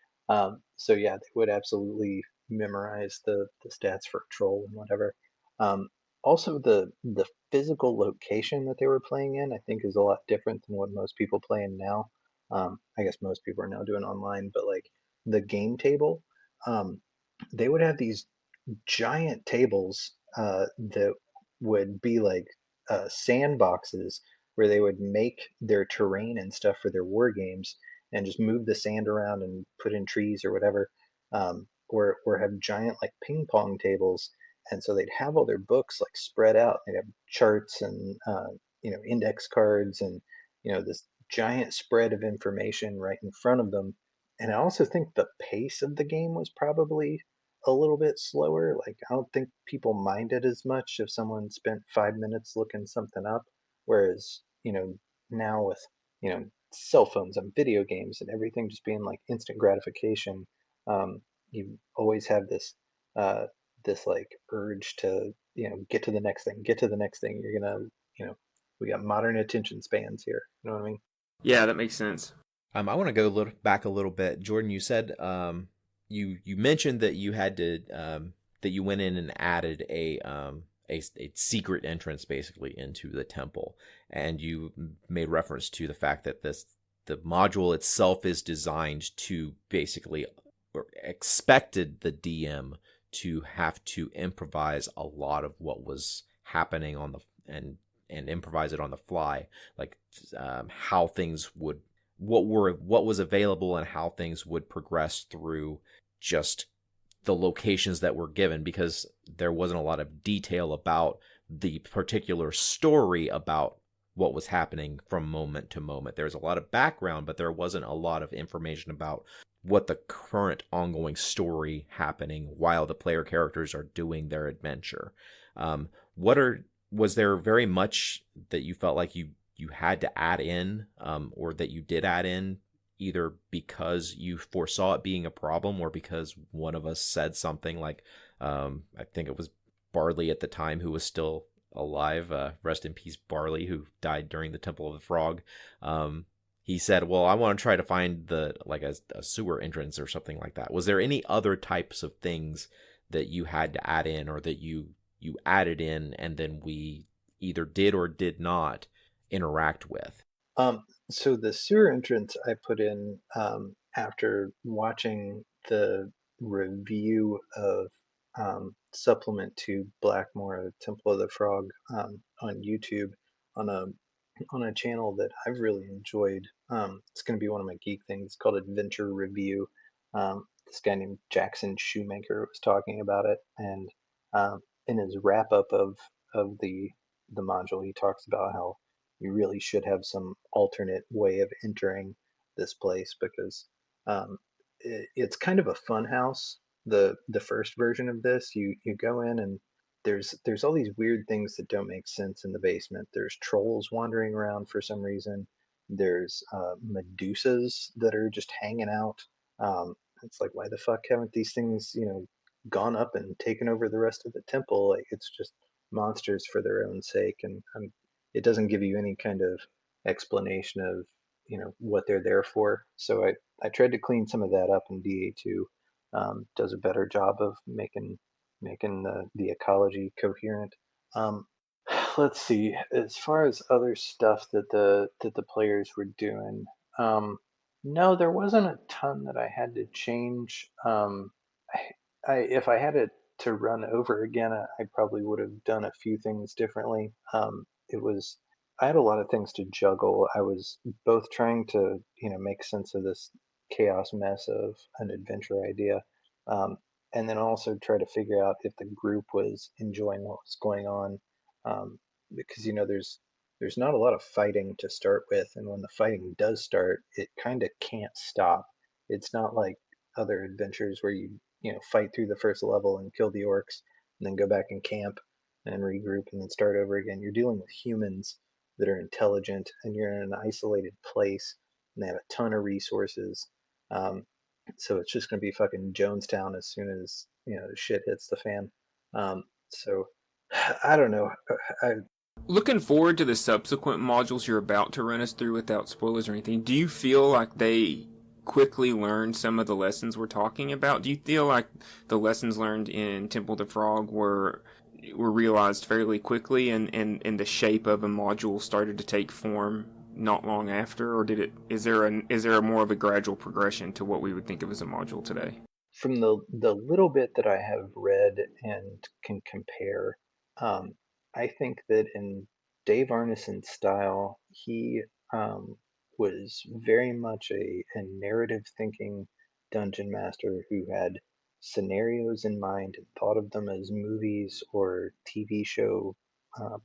So yeah, they would absolutely memorize the stats for Troll and whatever. Also, the physical location that they were playing in, I think, is a lot different than what most people play in now. I guess most people are now doing online, but like the game table, um, they would have these giant tables that would be like sandboxes where they would make their terrain and stuff for their war games and just move the sand around and put in trees or whatever, or have giant like ping pong tables. And so they'd have all their books like spread out. They'd have charts and index cards and this giant spread of information right in front of them. And I also think the pace of the game was probably a little bit slower. Like, I don't think people minded as much if someone spent 5 minutes looking something up. Whereas, now with, cell phones and video games and everything just being like instant gratification, you always have this like urge to, get to the next thing, get to the next thing. You're gonna, we got modern attention spans here. You know what I mean? Yeah, that makes sense. I want to go back a little bit. Jordan, you said you mentioned that you had to that you went in and added a secret entrance basically into the temple, and you made reference to the fact that the module itself is designed to basically, or expected the DM to have to improvise a lot of what was happening on the and improvise it on the fly, like how things would, what was available and how things would progress through just the locations that were given, because there wasn't a lot of detail about the particular story about what was happening from moment to moment. There's a lot of background, but there wasn't a lot of information about what the current ongoing story happening while the player characters are doing their adventure. Was there very much that you felt like you had to add in, or that you did add in, either because you foresaw it being a problem or because one of us said something like, I think it was Barley at the time, who was still alive, rest in peace Barley, who died during the Temple of the Frog. He said, well, I want to try to find a sewer entrance or something like that. Was there any other types of things that you had to add in, or that you added in and then we either did or did not interact with? So the sewer entrance I put in after watching the review of supplement to Blackmore, Temple of the Frog, on YouTube, on a channel that I've really enjoyed. It's going to be one of my geek things. It's called Adventure Review. This guy named Jackson Shoemaker was talking about it, and in his wrap up of the module, he talks about how you really should have some alternate way of entering this place, because it's kind of a fun house. The first version of this, you go in and there's all these weird things that don't make sense in the basement. There's trolls wandering around for some reason. There's Medusas that are just hanging out. It's like, why the fuck haven't these things, gone up and taken over the rest of the temple? Like, it's just monsters for their own sake, and it doesn't give you any kind of explanation of what they're there for. So I tried to clean some of that up, and DA2 does a better job of making the ecology coherent. Let's see. As far as other stuff that the players were doing, no, there wasn't a ton that I had to change. If I had it to run over again, I probably would have done a few things differently. I had a lot of things to juggle. I was both trying to make sense of this chaos mess of an adventure idea, and then also try to figure out if the group was enjoying what was going on, because there's not a lot of fighting to start with, and when the fighting does start, it kind of can't stop. It's not like other adventures where you fight through the first level and kill the orcs and then go back and camp and regroup and then start over again. You're dealing with humans that are intelligent, and you're in an isolated place, and they have a ton of resources. So it's just going to be fucking Jonestown as soon as the shit hits the fan. So I don't know. Looking forward to the subsequent modules you're about to run us through without spoilers or anything, do you feel like they quickly learned some of the lessons we're talking about? Do you feel like the lessons learned in Temple of the Frog were realized fairly quickly, and the shape of a module started to take form not long after, or is there a more of a gradual progression to what we would think of as a module today? From the little bit that I have read and can compare, I think that in Dave Arneson's style, he was very much a narrative thinking dungeon master who had scenarios in mind and thought of them as movies or TV show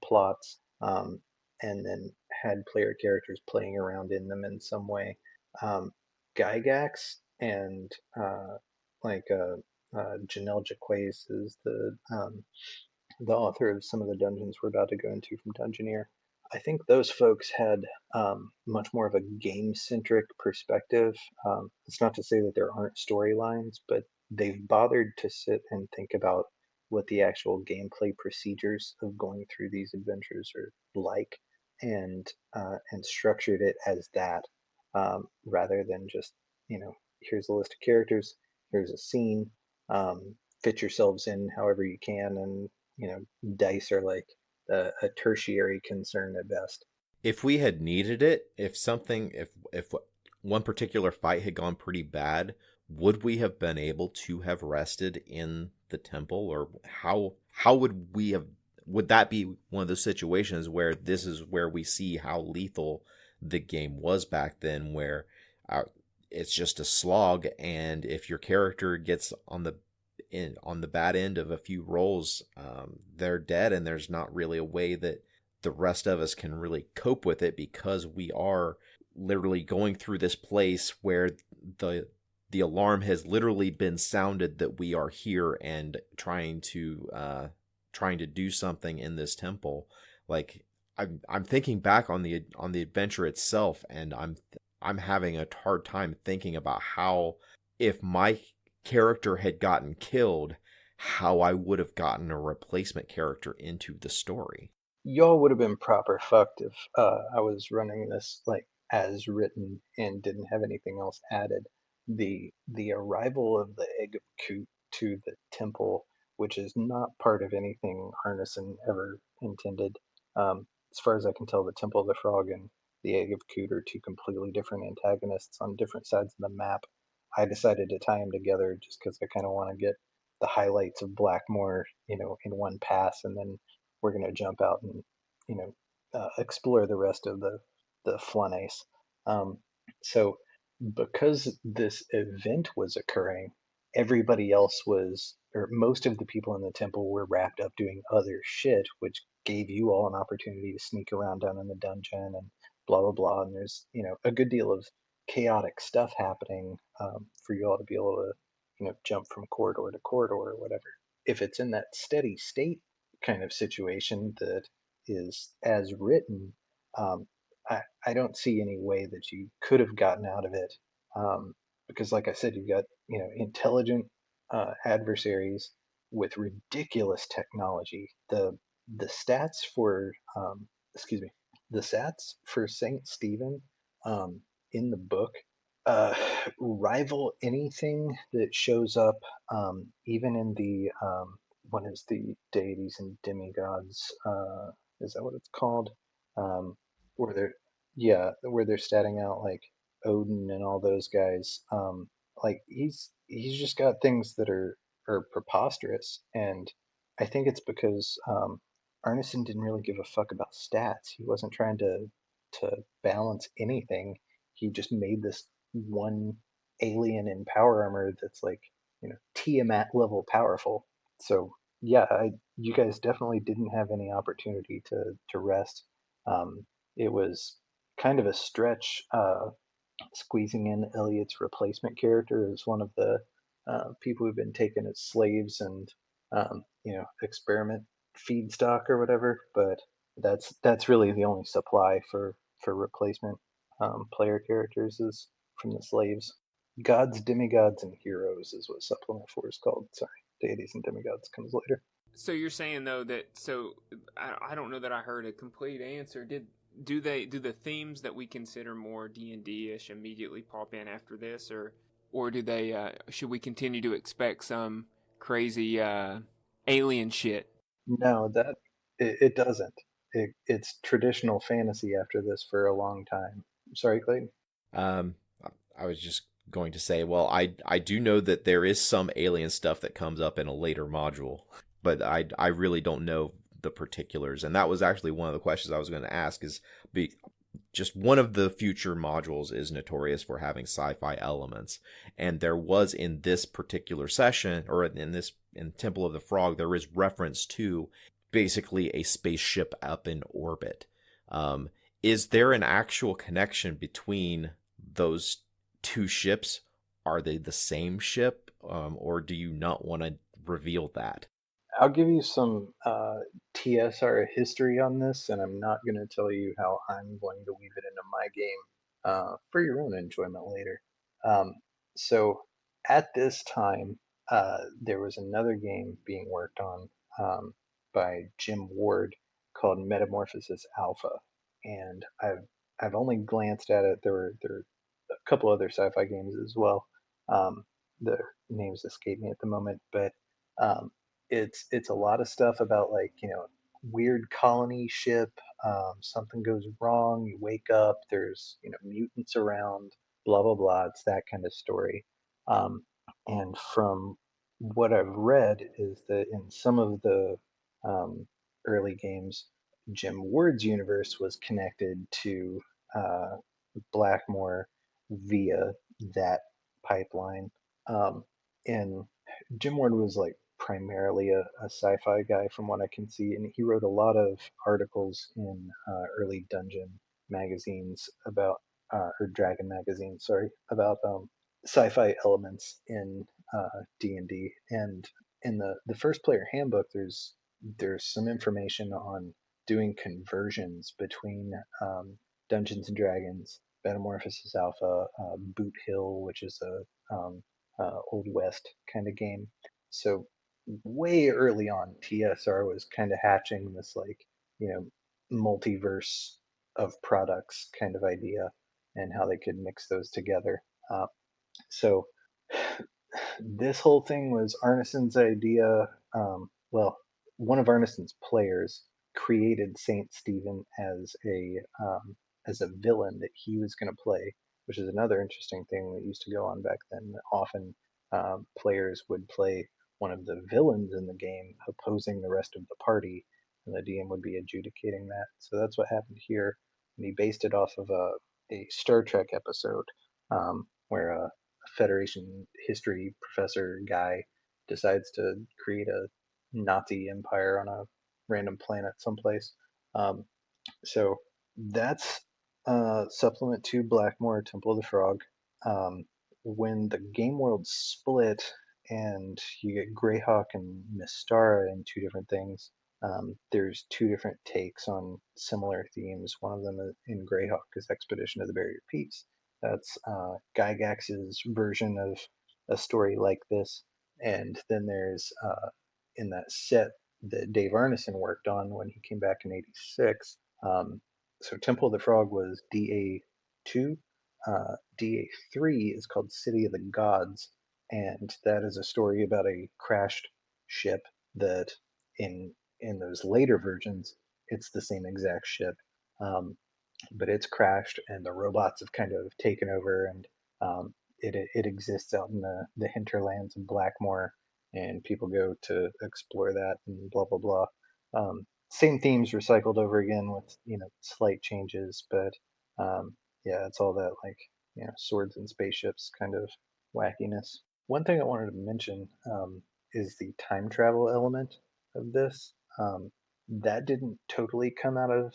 plots, and then had player characters playing around in them in some way. Gygax and Janelle Jaquays is the author of some of the dungeons we're about to go into from Dungeoneer. I think those folks had much more of a game-centric perspective. It's not to say that there aren't storylines, but they've bothered to sit and think about what the actual gameplay procedures of going through these adventures are like, and structured it as that, rather than just here's a list of characters, here's a scene, fit yourselves in however you can, and dice are like a tertiary concern at best. If we had needed it, if one particular fight had gone pretty bad, would we have been able to have rested in the temple, or how would that be one of those situations where this is where we see how lethal the game was back then, where it's just a slog, and if your character gets on the bad end of a few rolls, they're dead, and there's not really a way that the rest of us can really cope with it, because we are literally going through this place where the the alarm has literally been sounded that we are here and trying to do something in this temple. Like I'm thinking back on the adventure itself, and I'm having a hard time thinking about how, if my character had gotten killed, how I would have gotten a replacement character into the story. Y'all would have been proper fucked if I was running this like as written and didn't have anything else added. The arrival of the egg of Coot to the temple, which is not part of anything Arneson ever intended. As far as I can tell, the Temple of the Frog and the Egg of Coot are two completely different antagonists on different sides of the map. I decided to tie them together just because I kind of want to get the highlights of Blackmore, in one pass, and then we're going to jump out and you know explore the rest of the Flanace. Um, so because this event was occurring, everybody else was, or most of the people in the temple were wrapped up doing other shit, which gave you all an opportunity to sneak around down in the dungeon and blah blah blah. And there's a good deal of chaotic stuff happening, for you all to be able to jump from corridor to corridor or whatever. If it's in that steady state kind of situation that is as written, um, I don't see any way that you could have gotten out of it, because, like I said, you've got intelligent adversaries with ridiculous technology. The stats for excuse me, the stats for Saint Stephen, um, in the book, uh, rival anything that shows up, even in the what is the deities and demigods? Is that what it's called? Um, where they're yeah, where they're statting out like Odin and all those guys. Like he's just got things that are preposterous, and I think it's because Arneson didn't really give a fuck about stats. He wasn't trying to balance anything. He just made this one alien in power armor that's like Tiamat level powerful. So yeah, you guys definitely didn't have any opportunity to rest. Um, it was kind of a stretch, squeezing in Eliot's replacement character as one of the people who've been taken as slaves and experiment feedstock or whatever. But that's really the only supply for replacement player characters is from the slaves. Gods, demigods, and heroes is what Supplement 4 is called. Sorry, deities and demigods comes later. So you're saying though that I don't know that I heard a complete answer. Do the themes that we consider more D&D ish immediately pop in after this, or do they should we continue to expect some crazy alien shit? No, it doesn't. It's traditional fantasy after this for a long time. Sorry, Clayton. Um, I was just going to say, well, I do know that there is some alien stuff that comes up in a later module, but I really don't know the particulars. And that was actually one of the questions I was going to ask. Is be just one of the future modules is notorious for having sci-fi elements, and there was in this particular session, or in Temple of the Frog, there is reference to basically a spaceship up in orbit. Is there an actual connection between those two ships? Are they the same ship, or do you not want to reveal that? I'll give you some TSR history on this, and I'm not going to tell you how I'm going to weave it into my game for your own enjoyment later. Um, so, at this time, there was another game being worked on by Jim Ward called Metamorphosis Alpha, and I've only glanced at it. There were a couple other sci-fi games as well. Um, the names escape me at the moment, but um, it's a lot of stuff about like weird colony ship. Something goes wrong, you wake up, there's mutants around, blah blah blah. It's that kind of story. um, and from what I've read is that in some of the um, early games, Jim Ward's universe was connected to uh, Blackmore via that pipeline. Um, and Jim Ward was like primarily a sci-fi guy from what I can see, and he wrote a lot of articles in early Dungeon magazines about, or Dragon magazine, sorry, about sci-fi elements in D&D. And in the first player handbook, there's some information on doing conversions between Dungeons and Dragons, Metamorphosis Alpha, Boot Hill, which is a Old West kind of game. So way early on, TSR was kind of hatching this like multiverse of products kind of idea and how they could mix those together. So this whole thing was Arneson's idea. Well, one of Arneson's players created Saint Stephen as a villain that he was going to play, which is another interesting thing that used to go on back then. Often players would play one of the villains in the game opposing the rest of the party, and the DM would be adjudicating that. So that's what happened here. And he based it off of a Star Trek episode where Federation history professor guy decides to create a Nazi empire on a random planet someplace. So that's supplement to Blackmoor Temple of the Frog. When the game world split and you get Greyhawk and Mystara in two different things, there's two different takes on similar themes. One of them in Greyhawk is Expedition to the Barrier Peaks. That's Gygax's version of a story like this. And then there's in that set that Dave Arneson worked on when he came back in '86. So Temple of the Frog was DA2. DA3 is called City of the Gods, and that is a story about a crashed ship that in those later versions, it's the same exact ship. But it's crashed and the robots have kind of taken over, and it exists out in the hinterlands of Blackmoor, and people go to explore that and blah blah blah. Same themes recycled over again with slight changes, but yeah, it's all that like swords and spaceships kind of wackiness. One thing I wanted to mention is the time travel element of this. That didn't totally come out of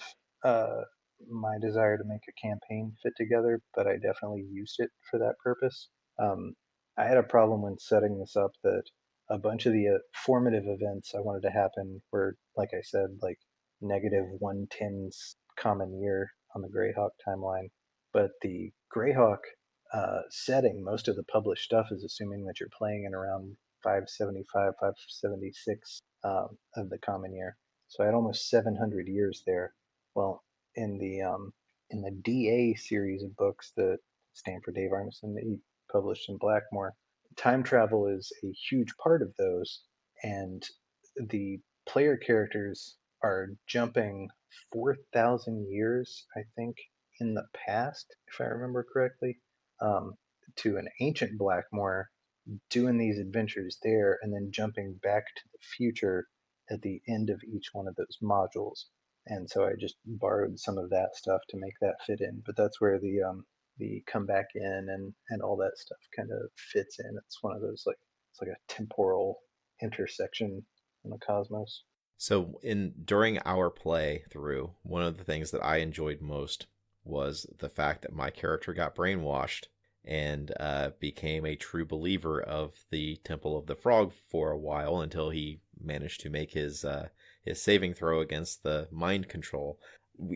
my desire to make a campaign fit together, but I definitely used it for that purpose. I had a problem when setting this up that a bunch of the formative events I wanted to happen were, like I said, like -110's common year on the Greyhawk timeline. But the Greyhawk setting, most of the published stuff is assuming that you're playing in around 575, 576 of the common year. So I had almost 700 years there. Well, in the DA series of books that stand for Dave Arneson that he published in Blackmoor, time travel is a huge part of those, and the player characters are jumping 4,000 years, I think, in the past, if I remember correctly, to an ancient Blackmoor, doing these adventures there, and then jumping back to the future at the end of each one of those modules. And so I just borrowed some of that stuff to make that fit in. But that's where the come back in and all that stuff kind of fits in. It's one of those it's like a temporal intersection in the cosmos. So during our play through, one of the things that I enjoyed most was the fact that my character got brainwashed and became a true believer of the Temple of the Frog for a while until he managed to make his saving throw against the mind control.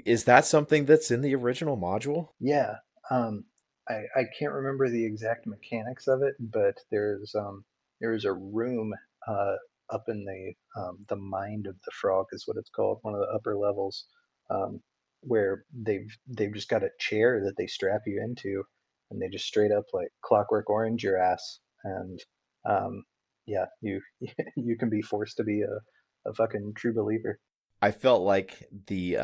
Is that something that's in the original module? Yeah. I can't remember the exact mechanics of it, but there's a room up in the mind of the frog is what it's called, one of the upper levels, where they've just got a chair that they strap you into, and they just straight up like Clockwork Orange your ass, and yeah, you you can be forced to be a fucking true believer. I felt like the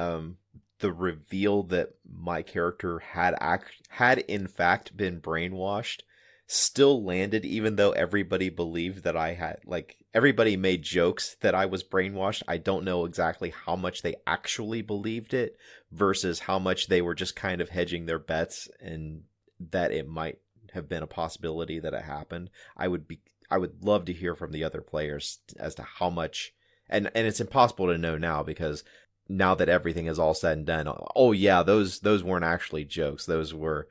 reveal that my character had in fact been brainwashed still landed, even though everybody believed that I had, like, everybody made jokes that I was brainwashed. I don't know exactly how much they actually believed it versus how much they were just kind of hedging their bets and that it might have been a possibility that it happened. I would love to hear from the other players as to how much, and it's impossible to know now because now that everything is all said and done, oh yeah, those weren't actually jokes. Those were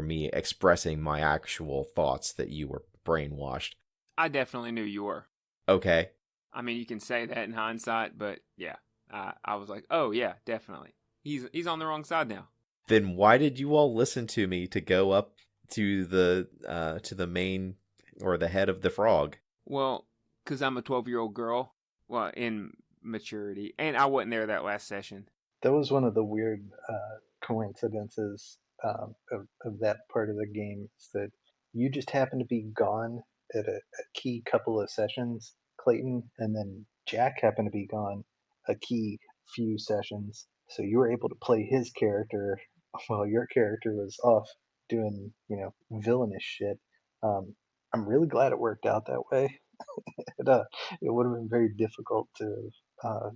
me expressing my actual thoughts that you were brainwashed. I definitely knew you were. Okay. I mean, you can say that in hindsight, but yeah, I was like, oh yeah, definitely. He's on the wrong side now. Then why did you all listen to me to go up to the main or the head of the frog? Well, because I'm a 12-year-old girl, well, in maturity, and I wasn't there that last session. That was one of the weird coincidences of that part of the game, is that you just happened to be gone at a key couple of sessions, Clayton, and then Jack happened to be gone a key few sessions. So you were able to play his character while your character was off doing, villainous shit. Um, I'm really glad it worked out that way. It would have been very difficult to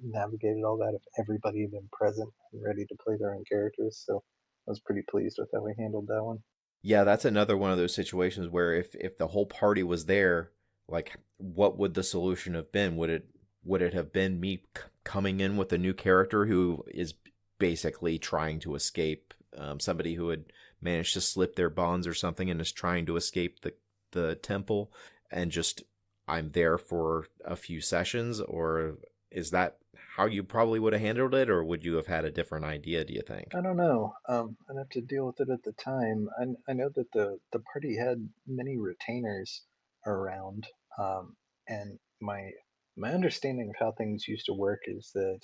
navigate all that if everybody had been present and ready to play their own characters. So I was pretty pleased with how we handled that one. Yeah, that's another one of those situations where if the whole party was there, like what would the solution have been? Would it have been me coming in with a new character who is basically trying to escape, somebody who had managed to slip their bonds or something and is trying to escape the temple, and just I'm there for a few sessions? Or is that how you probably would have handled it, or would you have had a different idea, do you think? I don't know. I'd have to deal with it at the time. I know that the party had many retainers around, and my understanding of how things used to work is that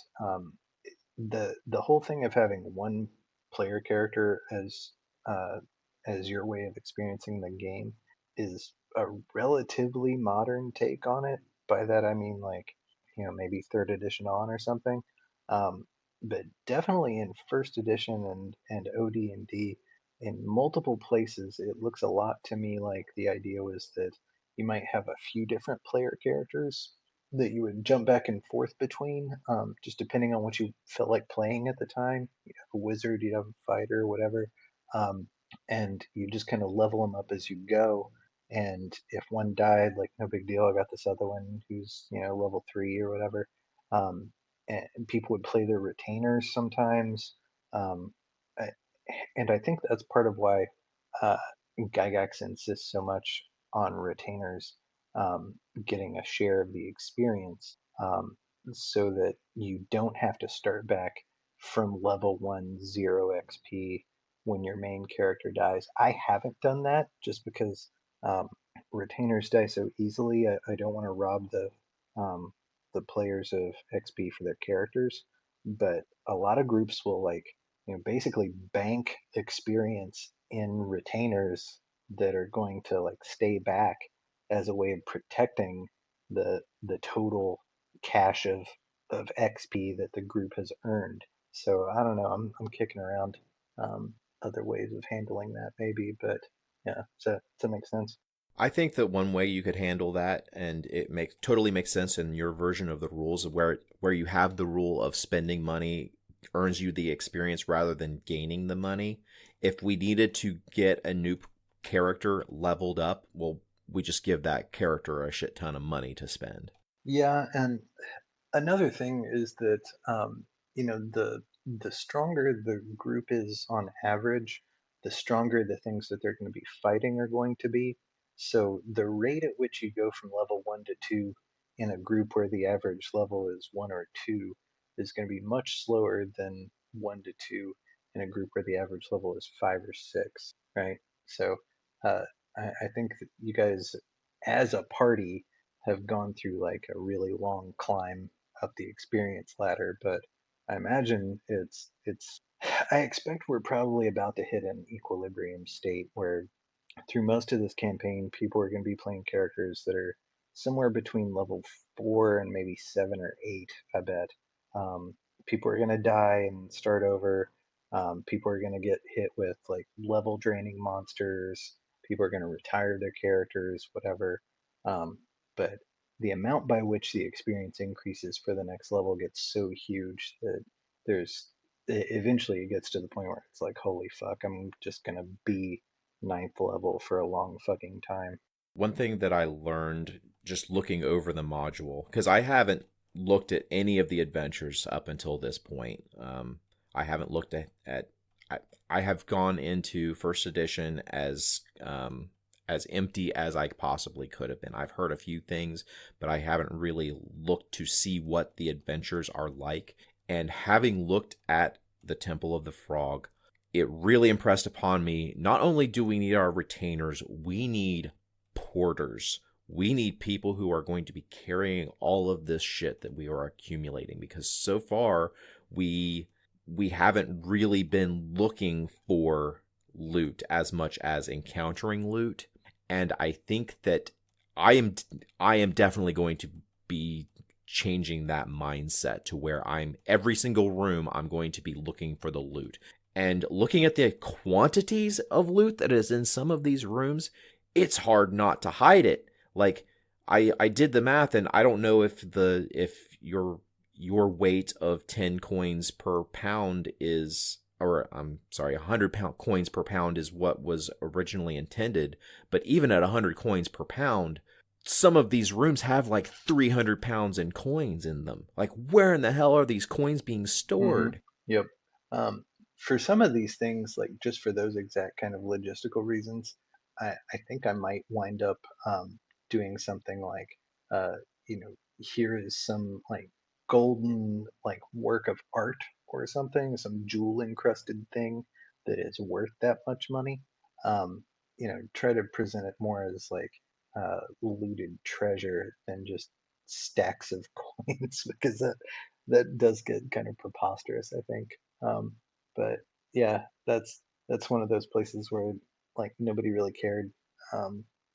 the whole thing of having one player character as your way of experiencing the game is a relatively modern take on it. By that I mean, like, maybe third edition on or something. Um, but definitely in first edition and OD&D, in multiple places, it looks a lot to me like the idea was that you might have a few different player characters that you would jump back and forth between, just depending on what you felt like playing at the time. You'd have a wizard, you'd have a fighter, whatever, um, and you just kind of level them up as you go. And if one died, like, no big deal. I got this other one who's level 3 or whatever. Um, and people would play their retainers sometimes. Um, and I think that's part of why uh, Gygax insists so much on retainers getting a share of the experience, so that you don't have to start back from level 1 0 XP when your main character dies. I haven't done that just because um, retainers die so easily. I don't want to rob um, the players of XP for their characters, but a lot of groups will, like, basically bank experience in retainers that are going to, like, stay back as a way of protecting the total cache of XP that the group has earned. So I don't know. I'm kicking around other ways of handling that maybe, but yeah, so does that make sense? I think that one way you could handle that, and it totally makes sense in your version of the rules, of where you have the rule of spending money earns you the experience rather than gaining the money. If we needed to get a new character leveled up, well, we just give that character a shit ton of money to spend. Yeah, and another thing is that the stronger the group is on average, the stronger the things that they're going to be fighting are going to be. So the rate at which you go from level 1 to 2 in a group where the average level is 1 or 2 is going to be much slower than 1 to 2 in a group where the average level is 5 or 6, right? So uh, I think that you guys, as a party, have gone through like a really long climb up the experience ladder, but I imagine it's I expect we're probably about to hit an equilibrium state where through most of this campaign, people are going to be playing characters that are somewhere between level 4 and maybe 7 or 8, I bet. Um, People are going to die and start over. People are going to get hit with like level draining monsters. People are going to retire their characters, whatever. Um, but the amount by which the experience increases for the next level gets so huge that there's eventually it gets to the point where it's like, holy fuck, I'm just gonna be ninth level for a long fucking time. One thing that I learned just looking over the module, because I haven't looked at any of the adventures up until this point. I haven't looked at I have gone into first edition as empty as I possibly could have been. I've heard a few things, but I haven't really looked to see what the adventures are like. And having looked at the Temple of the Frog, it really impressed upon me, not only do we need our retainers, we need porters. We need people who are going to be carrying all of this shit that we are accumulating, because so far we haven't really been looking for loot as much as encountering loot. And I think that I am definitely going to be changing that mindset to where every single room I'm going to be looking for the loot. And looking at the quantities of loot that is in some of these rooms, it's hard not to hide it. Like I did the math, and I don't know if your weight of 10 coins per pound is, or I'm sorry, 100 coins per pound is what was originally intended. But even at 100 coins per pound, some of these rooms have like 300 pounds in coins in them. Like, where in the hell are these coins being stored? Mm-hmm. Yep. For some of these things, like just for those exact kind of logistical reasons, I think I might wind up doing something like, uh, here is some like golden like work of art or something, some jewel encrusted thing that is worth that much money. Try to present it more as like looted treasure than just stacks of coins, because that does get kind of preposterous, I think. But yeah, that's one of those places where like nobody really cared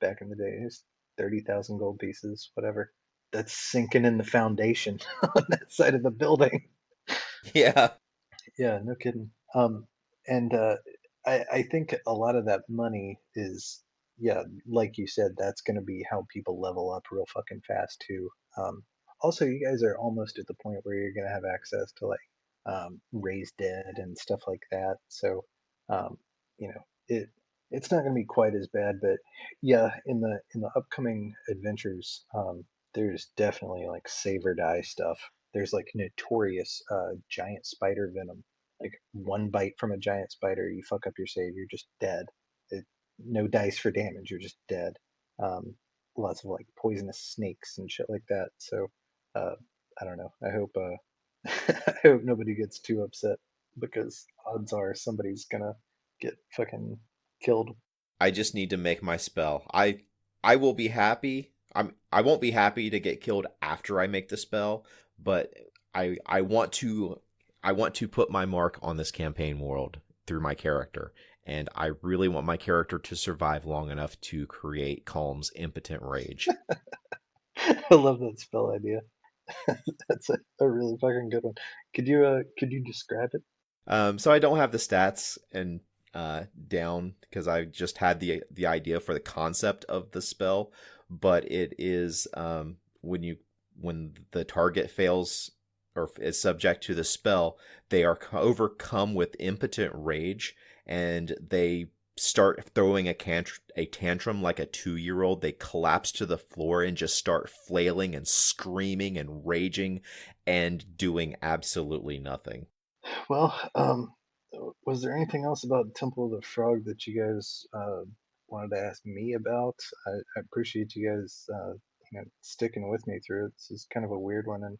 back in the day. It's 30,000 gold pieces, whatever. That's sinking in the foundation on that side of the building. Yeah. Yeah, no kidding. And I think a lot of that money is, yeah, like you said, that's going to be how people level up real fucking fast too. Also, you guys are almost at the point where you're going to have access to like raise dead and stuff like that. So, um, it's not going to be quite as bad. But yeah, in the upcoming adventures, there's definitely like save or die stuff. There's like notorious giant spider venom. Like one bite from a giant spider, you fuck up your save, you're just dead. No dice for damage, you're just dead. Um, Lots of like poisonous snakes and shit like that. So uh, I don't know. I hope I hope nobody gets too upset, because odds are somebody's gonna get fucking killed. I just need to make my spell. I will be happy. I won't be happy to get killed after I make the spell, but I want to put my mark on this campaign world through my character, and I really want my character to survive long enough to create Calm's impotent rage. I love that spell idea. That's a really fucking good one. Could you describe it? So I don't have the stats and down, because I just had the idea for the concept of the spell, but it is when the target fails or is subject to the spell, they are overcome with impotent rage, and they start throwing a tantrum like a 2-year-old. They collapse to the floor and just start flailing and screaming and raging and doing absolutely nothing. Well, was there anything else about Temple of the Frog that you guys wanted to ask me about? I appreciate you guys sticking with me through it. This is kind of a weird one, and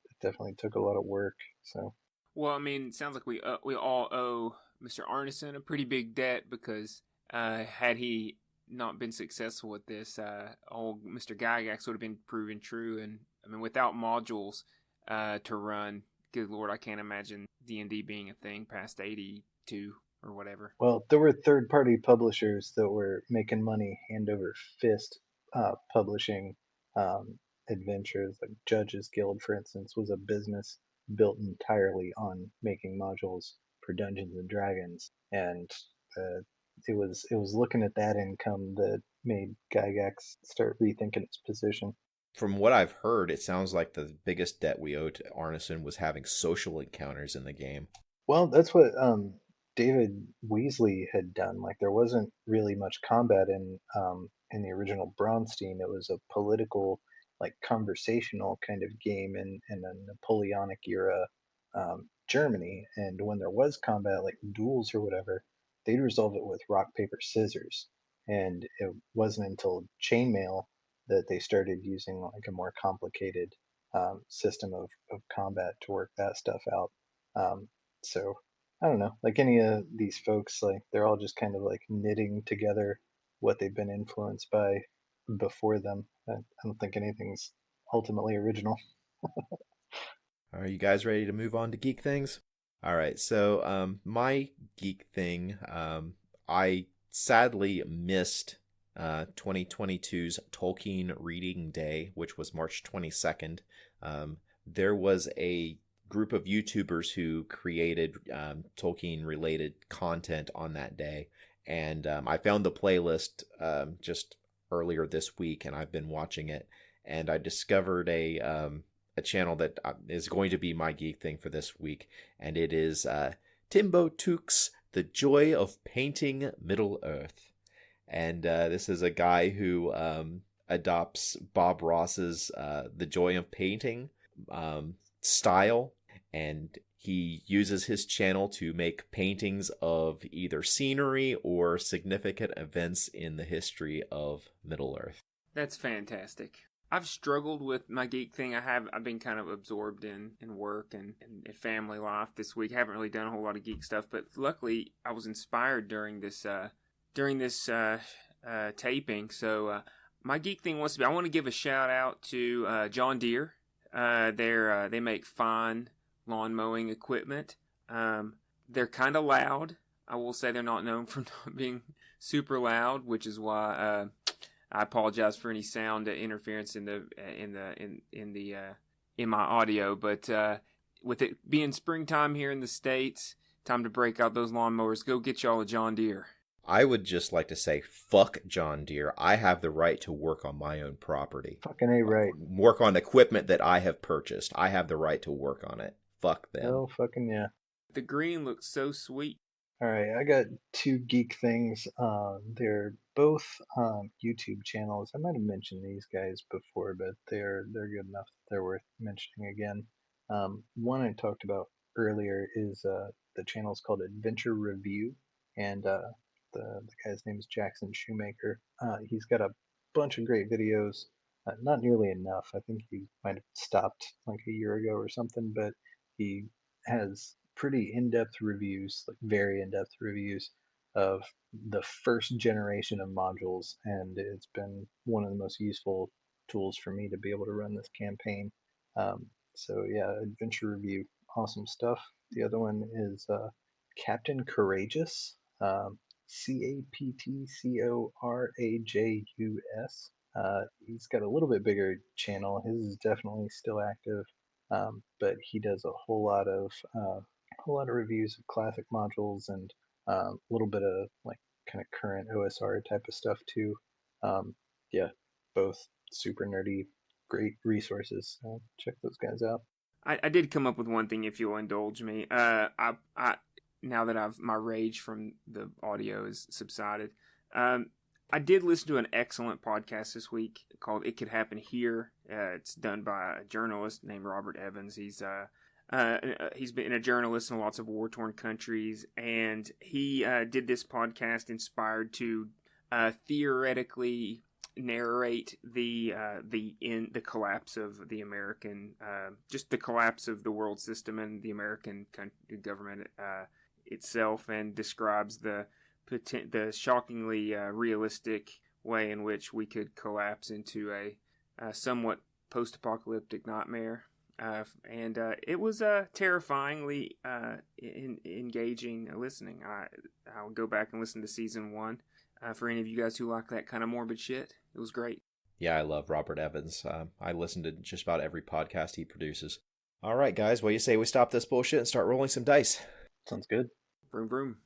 it definitely took a lot of work. So, Well, I mean, it sounds like we all owe Mr. Arneson a pretty big debt, because had he not been successful with this, old Mr. Gygax would have been proven true. And I mean, without modules to run, good lord, I can't imagine D&D being a thing past 82 or whatever. well, there were third-party publishers that were making money hand over fist, publishing adventures. Like Judges Guild, for instance, was a business built entirely on making modules for Dungeons and Dragons, and uh, it was looking at that income that made Gygax start rethinking its position. From what I've heard, it sounds like the biggest debt we owe to Arneson was having social encounters in the game. Well, that's what David Weasley had done. Like there wasn't really much combat in the original Bronstein. It was a political like conversational kind of game in a Napoleonic era Germany. And when there was combat, like duels or whatever, they'd resolve it with rock, paper, scissors. And it wasn't until chainmail that they started using like a more complicated system of combat to work that stuff out. So I don't know, like any of these folks, like they're all just kind of like knitting together what they've been influenced by before them. I don't think anything's ultimately original. Are you guys ready to move on to geek things? All right, so my geek thing, I sadly missed 2022's Tolkien Reading Day, which was March 22nd. There was a group of YouTubers who created Tolkien-related content on that day, and I found the playlist just earlier this week, and I've been watching it, and I discovered a channel that is going to be my geek thing for this week, and it is Timbo Took's The Joy of Painting Middle-earth. And this is a guy who adopts Bob Ross's The Joy of Painting style, and he uses his channel to make paintings of either scenery or significant events in the history of Middle-earth. That's fantastic. I've struggled with my geek thing. I've been kind of absorbed in work and family life this week. Haven't really done a whole lot of geek stuff, but luckily I was inspired during this taping. So my geek thing wants to be, I want to give a shout out to John Deere. They make fine lawn mowing equipment. They're kind of loud. I will say they're not known for not being super loud, which is why I apologize for any sound interference in my audio. But with it being springtime here in the States, time to break out those lawnmowers. Go get y'all a John Deere. I would just like to say, fuck John Deere. I have the right to work on my own property. Fucking A right. Work on equipment that I have purchased. I have the right to work on it. Fuck them. Oh, fucking yeah. The green looks so sweet. All right, I got two geek things. They're both YouTube channels. I might have mentioned these guys before, but they're good enough. They're worth mentioning again. One I talked about earlier is the channel's called Adventure Review, and the guy's name is Jackson Shoemaker. He's got a bunch of great videos. Not nearly enough. I think he might have stopped like a year ago or something, but he has pretty in-depth reviews, like very in-depth reviews of the first generation of modules, and it's been one of the most useful tools for me to be able to run this campaign. So yeah, Adventure Review, awesome stuff. The other one is Captain Courageous, CaptCorajus. He's got a little bit bigger channel. His is definitely still active, but he does a whole lot of reviews of classic modules and a little bit of like kind of current OSR type of stuff too. Yeah, both super nerdy, great resources. Check those guys out. I did come up with one thing, if you'll indulge me. I now that my rage from the audio has subsided, I did listen to an excellent podcast this week called "It Could Happen Here." It's done by a journalist named Robert Evans. He's been a journalist in lots of war-torn countries, and he did this podcast inspired to theoretically narrate the collapse of the American, just the collapse of the world system and the American government itself, and describes the shockingly realistic way in which we could collapse into a somewhat post-apocalyptic nightmare. And it was terrifyingly engaging listening. I'll go back and listen to season 1 for any of you guys who like that kind of morbid shit. It was great. Yeah, I love Robert Evans. I listen to just about every podcast he produces. All right, guys, what do you say we stop this bullshit and start rolling some dice? Sounds good. Vroom, vroom.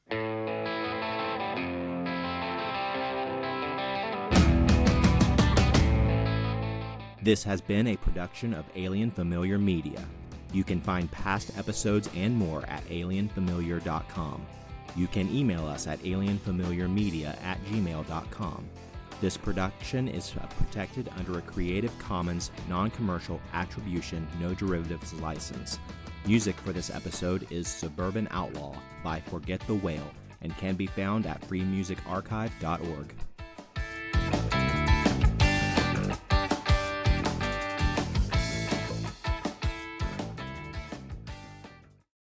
This has been a production of Alien Familiar Media. You can find past episodes and more at alienfamiliar.com. You can email us at alienfamiliarmedia@gmail.com. This production is protected under a Creative Commons non-commercial attribution, no derivatives license. Music for this episode is Suburban Outlaw by Forget the Whale and can be found at freemusicarchive.org.